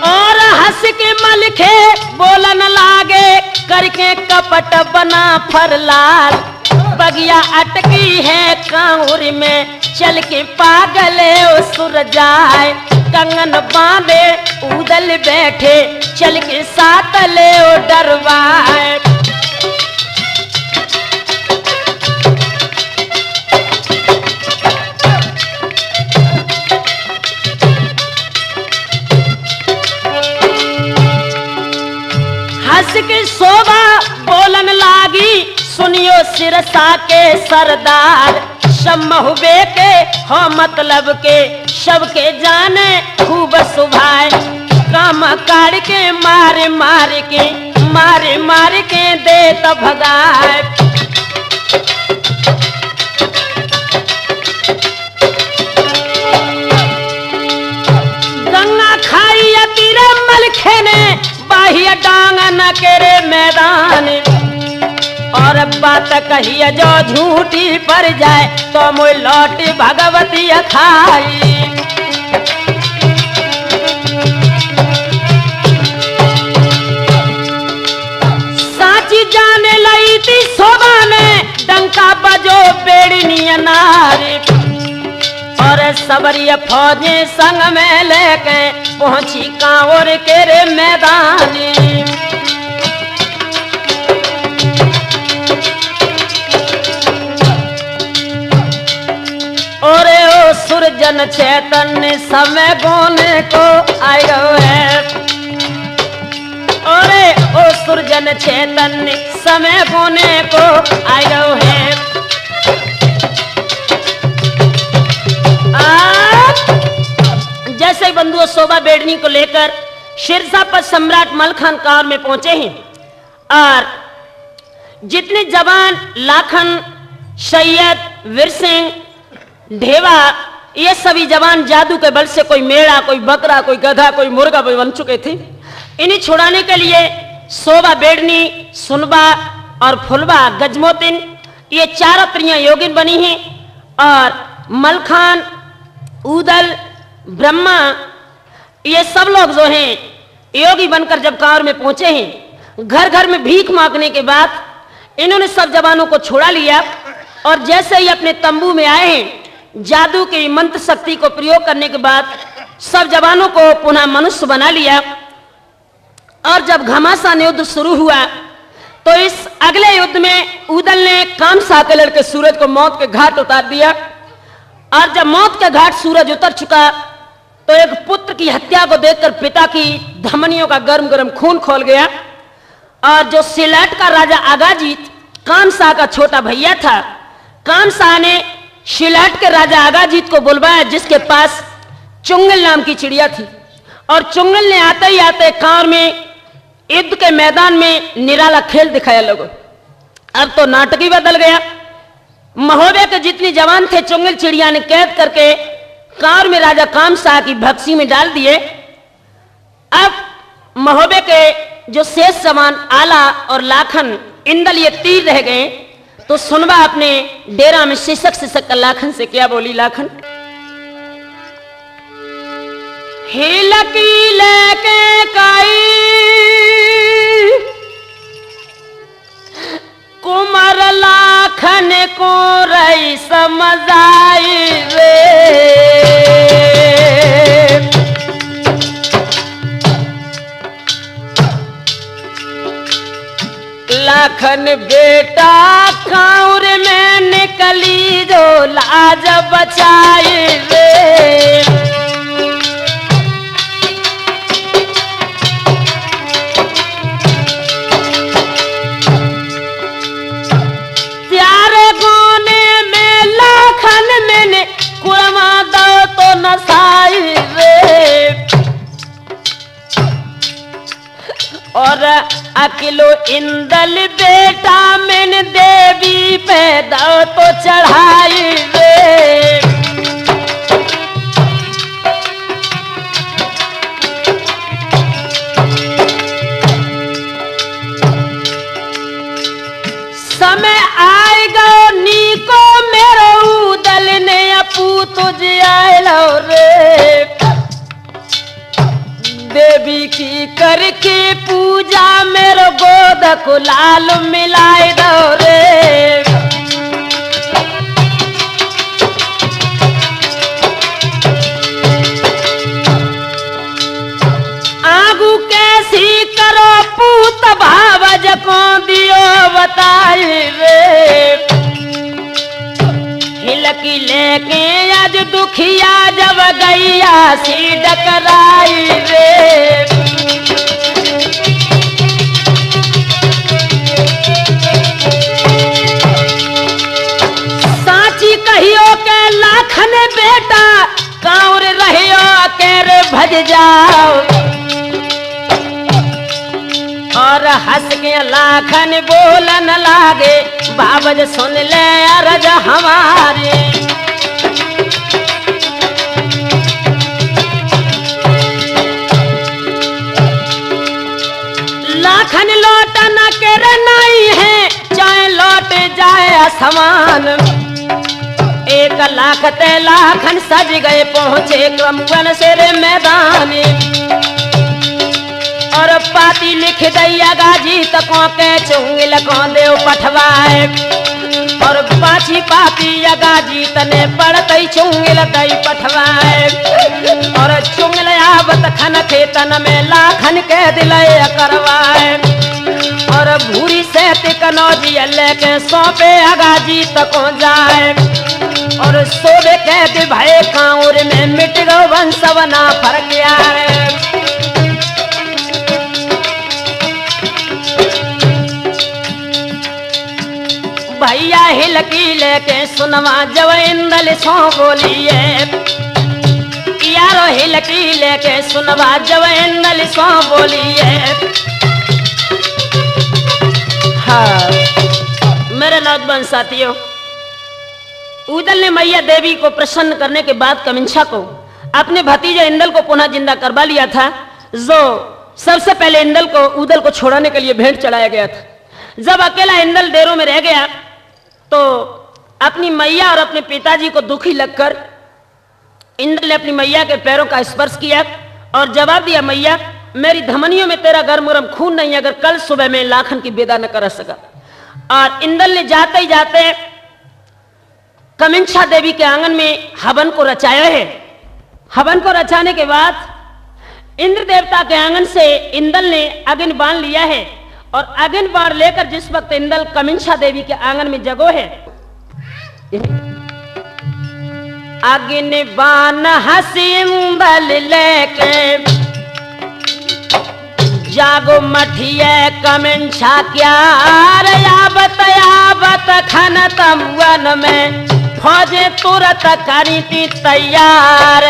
और हंस के मलखे बोलन लागे करके कपट बना फरलाल। बगिया अटकी है कांवर में चल के पागल सुर जाए। कंगन बांधे उदल बैठे चल के साथ ले डरवाए। हंस के शोभा बोलन लागी, सुनियो सिरसा के सरदार। सम्महुबे के हो मतलब के सबके जाने खूब सुभाए। काम काढ़ के मारे मार के दे तो भगाए। गंगा खाई तीरे मलखे ने बाह्य डांगन के रे मैदान। और बात कहिए जो झूठी पड़ जाए तो मोय लौट भगवती खाई। साची जाने लई थी शोभा ने डंका बजो बेड़नी नारी। और सबरिया फौजें संग में लेके पहुंची कांवर के रे मैदानी। और ओ सुरजन चैतन्य समय गोने को आयो है। और ओ सुरजन चैतन्य समय गोने को आयो है। जैसे बंधुओं शोभा बेड़नी को लेकर सिरसा पर सम्राट मलखान कांवर में पहुंचे हैं और जितने जवान लाखन, सैयद, वीर सिंह, ढेवा, ये सभी जवान जादू के बल से कोई मेढ़ा, कोई बकरा, कोई गधा, कोई मुर्गा बन चुके थे। इन्हें छुड़ाने के लिए शोभा बेड़नी, सुनबा और फुलबा, गजमोतिन, ये चारों त्रियां योगिन बनी हैं। और मलखान, उदल, ब्रह्मा, ये सब लोग जो हैं योगी बनकर जब कांवर में पहुंचे हैं घर घर में भीख मांगने के बाद इन्होंने सब जवानों को छोड़ा लिया और जैसे ही अपने तंबू में आए हैं, जादू की मंत्र शक्ति को प्रयोग करने के बाद सब जवानों को पुनः मनुष्य बना लिया। और जब घमासान युद्ध शुरू हुआ तो इस अगले युद्ध में उदल ने कामसा के लड़के सूरज को मौत के घाट उतार दिया। और जब मौत के घाट सूरज उतर चुका तो एक पुत्र की हत्या को देखकर पिता की धमनियों का गर्म गर्म खून खोल गया। और जो सिलहट का राजा अगाजीत कामसा का छोटा भैया था, कामसा ने सिलहट के राजा अगाजीत को बुलवाया जिसके पास चुंगल नाम की चिड़िया थी। और चुंगल ने आते ही आते कांवर में युद्ध के मैदान में निराला खेल दिखाया लोगों। अब तो नाटक ही बदल गया। महोबे के जितने जवान थे चुंगल चिड़िया ने कैद करके कांवर में राजा कामसा की भक्सी में डाल दिए। अब महोबे के जो शेष जवान आला और लाखन इंदल ये तीर रह गए। तो सुनवा अपने डेरा में सिसक सिसक कर लाखन से क्या बोली लाखन, हिलकी लेके काई कुमार लाखन को रही समझ आई रे। लाखन बेटा कांवर में निकली जो लाज बचाई रे। त्यारे गोने में लाखन मैंने कुरमा दो तो नसाई रे। और अकेलो इंदल बेटा मैंने देवी पे दो तो चढ़ाई रे। समय आएगा नीको मेरो उदल ने अपू तुझे आयलो रे। देवी की करके पूजा मेरो गोद को लाल मिलाए दो रे। आगू कैसी करो पूत भावज को दियो बताई रे। हिलकी लेके आज दुखिया जब गैया सी डकराई रे। साची कहियो के लाखन बेटा कांवर रहियो के रे भज जाओ। और हंस के लाखन बोलन लागे बाबज सुन ले अरज हमारे। लाखन लौट न कर नहीं है चाहे लौट जाए आसमान। 1 लाख ते लाखन सज गए पहुंचे क्रमवन से मैदान। और पाती लिख दैया गाजी तको के चुंगल को देव पठवाए। और पाछी पाती गाजी तने पड़तई चुंगल दई पठवाए। और चुंगल आवत खन थे तन में लाखन के दिलय करवाए। और भूरी से तिकनौजी लेके सौंपे अगाजी तको जाए। और सोबे कह दे भाई कांवर में मिट गो वंशवना फर गया है। भैया हिलकी लेके सुनवा जब इंदल सो बोलिए। यारो हिलकी लेके सुनवा जब इंदल सो बोलिए। हाँ मेरे नौजवान साथियों, उदल ने मैया देवी को प्रसन्न करने के बाद कमिंछा को अपने भतीजे इंदल को पुनः जिंदा करवा लिया था। जो सबसे पहले इंदल को उदल को छोड़ाने के लिए भेंट चढ़ाया गया था। जब अकेला इंदल डेरों में रह गया तो अपनी मैया और अपने पिताजी को दुखी लगकर इंदल ने अपनी मैया के पैरों का स्पर्श किया और जवाब दिया, मैया मेरी धमनियों में तेरा गर्म गर्म खून नहीं, अगर कल सुबह मैं लाखन की विदा न कर सका। और इंदल ने जाते ही जाते कमिंछा देवी के आंगन में हवन को रचाया है। हवन को रचाने के बाद इंद्र देवता के आंगन से इंदल ने अग्नि बाण लिया है, और अग्नि बाण लेकर जिस वक्त इंदल कमिंछा देवी के आंगन में जगो है, अग्नि बाण हसी इंदल लेके जागो मठिए कमिंछा क्या याबत खन तमवन में फौजे तुरंत करी थी तैयार।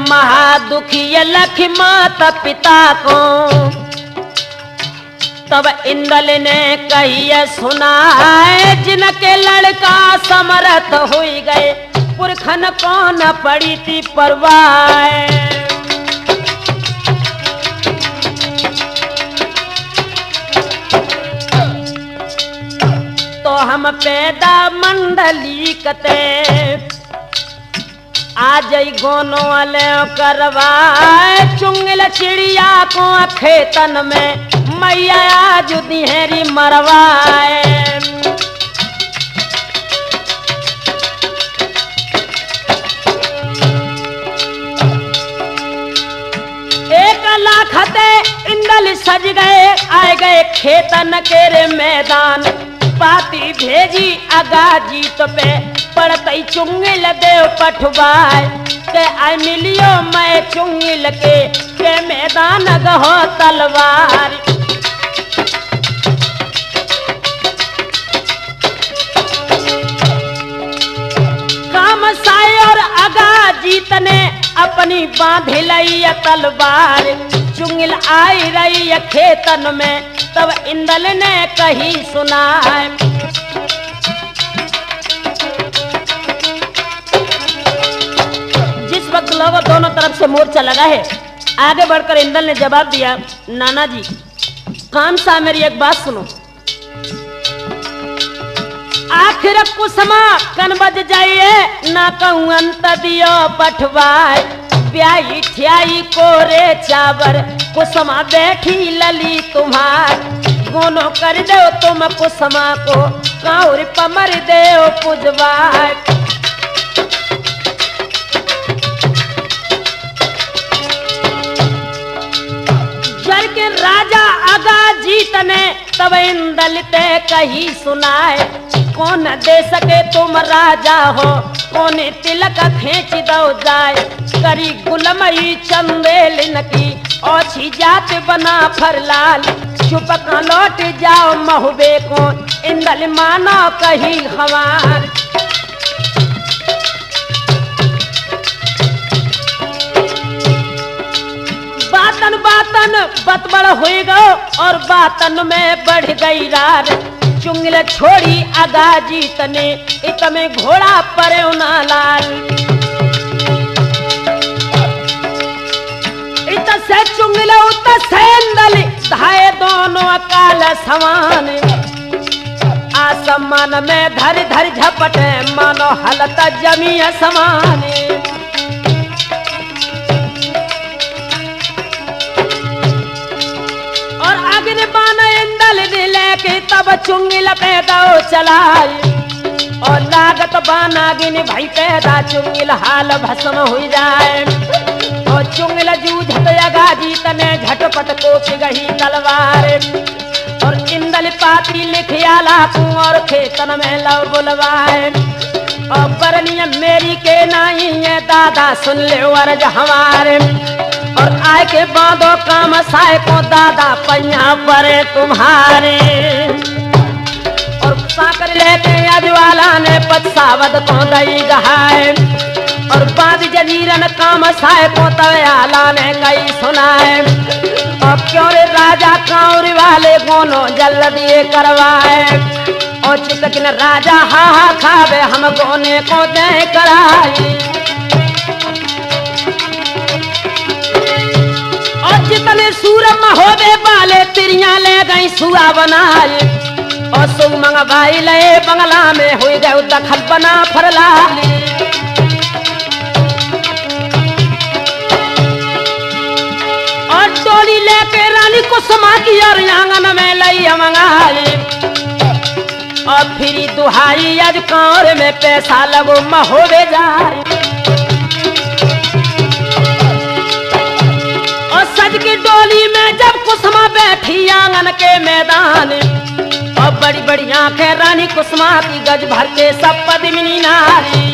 महादुखी लख माता पिता को तब इंदल ने कहिए सुनाए, जिनके लड़का समर्थ हुई गए पुरखन कौन पड़ी थी परवाह। तो हम पैदा मंडली कते आज गोनो वाले करवाए, चुंगल चिड़िया को खेतन में मैया आज दिहरी मरवाए। एक लाख इंदल सज गए, आए गए खेतन के रे मैदान, पाती भेजी अगा जीत पे पड़तई चुंगिल देव पठवाए के आई मिलियो मैं चुंगिल के मैदान गहो तलवार। काम साय और अगा जीत ने अपनी बांध लई तलवार, चुंगिल आई रही खेतन में तब इंदल ने कही सुनाए। जिस वक्त लोगों दोनों तरफ से मोर्चा लगा है, आगे बढ़कर इंदल ने जवाब दिया, नाना जी काम सा मेरी एक बात सुनो, आखिर कुसमा कन बज जाइए ना कहूं अंत दियो पठवाए, ब्याही ठियाई कोरे चावर कुसमा बैठी लली तुम्हार, गोनो कर दो तुम कुसमा को काउर पमर देव पुजवार। जर के राजा आगा जीत ने तब इंदल ते कही सुनाए, कौन दे सके तुम राजा हो, कौन तिलक खींच दो जाए, करी गुलमई चंदेलिन की ओछी जात बना फरलाल, चुप का लौट जाओ महुबे को इंदल मानो कही हमार। बातन बातन बतबड़ हुई गो और बातन में बढ़ गई रार, चुंगल छोड़ी अगा जीत ने इतने घोड़ा पर उना लाल, इत से चुंगल उत से इंदल धाए दोनों अकाल समान, आसमान में धर धर झपटे मानो हलत जमी समान। और अग्नि बाण इंदल ने लेके तब चुंगिल पैदा चलाई, और लागत बाण अग्नि भाई पैदा चुंगिल हाल भस्म हो जाए, और चुंगिल जूझत अगा जीत ने झटपट कोप गही तलवार, और इंदल पाती लिखियाला कुंवर खेतन में लव बुलवाए, और परनिया मेरी के नहीं है दादा सुन ले वर्ज हमारे, और आय के बांधो काम साय को दादा पैया परे तुम्हारे, और साकर लेते अजवाला ने पछावत को दई गहाए, और बाद जजीरन काम साय को तवयाला ने कई सुनाए, और क्यों रे राजा कांवरी वाले गोनो जल्दी करवाए, और चितकिन राजा हा हा खावे हम गोने को दे कराई, और जितने सूरम होवे बाले तिरिया ले गई सुआ बनाए, और सुमंग भाई लए बंगला में हुई गए दखल बना फरलाली। और डोली लेके रानी कुसुमा की और आंगन में लई मंगाली। और फिर दुहाई आज कांवर में पैसा लगो महोवे जाए। और सज की डोली में जब कुसुमा बैठी आंगन के मैदान। और बड़ी बड़ी आंखें रानी कुसुमा की गज भर के सब पद्मिनी नारी।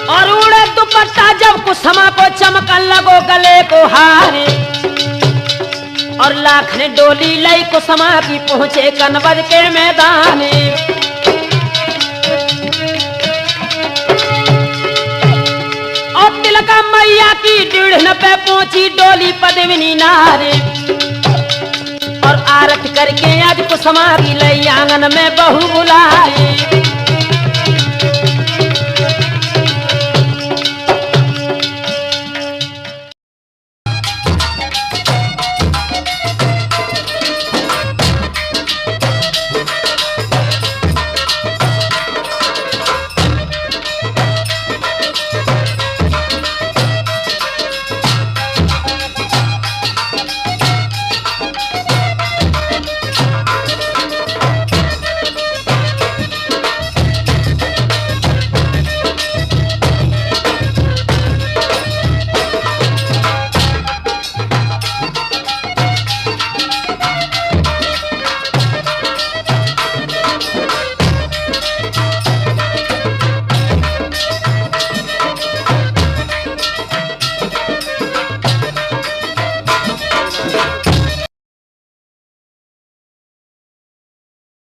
और उड़े दुपट्टा जब कुसुमा को चमकन लगो गले को हारे। और लाख ने डोली लई कुसुमा की पहुंचे कनबद के मैदान। और तिलका मैया की डेढ़ पे पहुंची डोली पद्मिनी नारे। और आरत करके आज कुसुमा की लई आंगन में बहू बुलाए।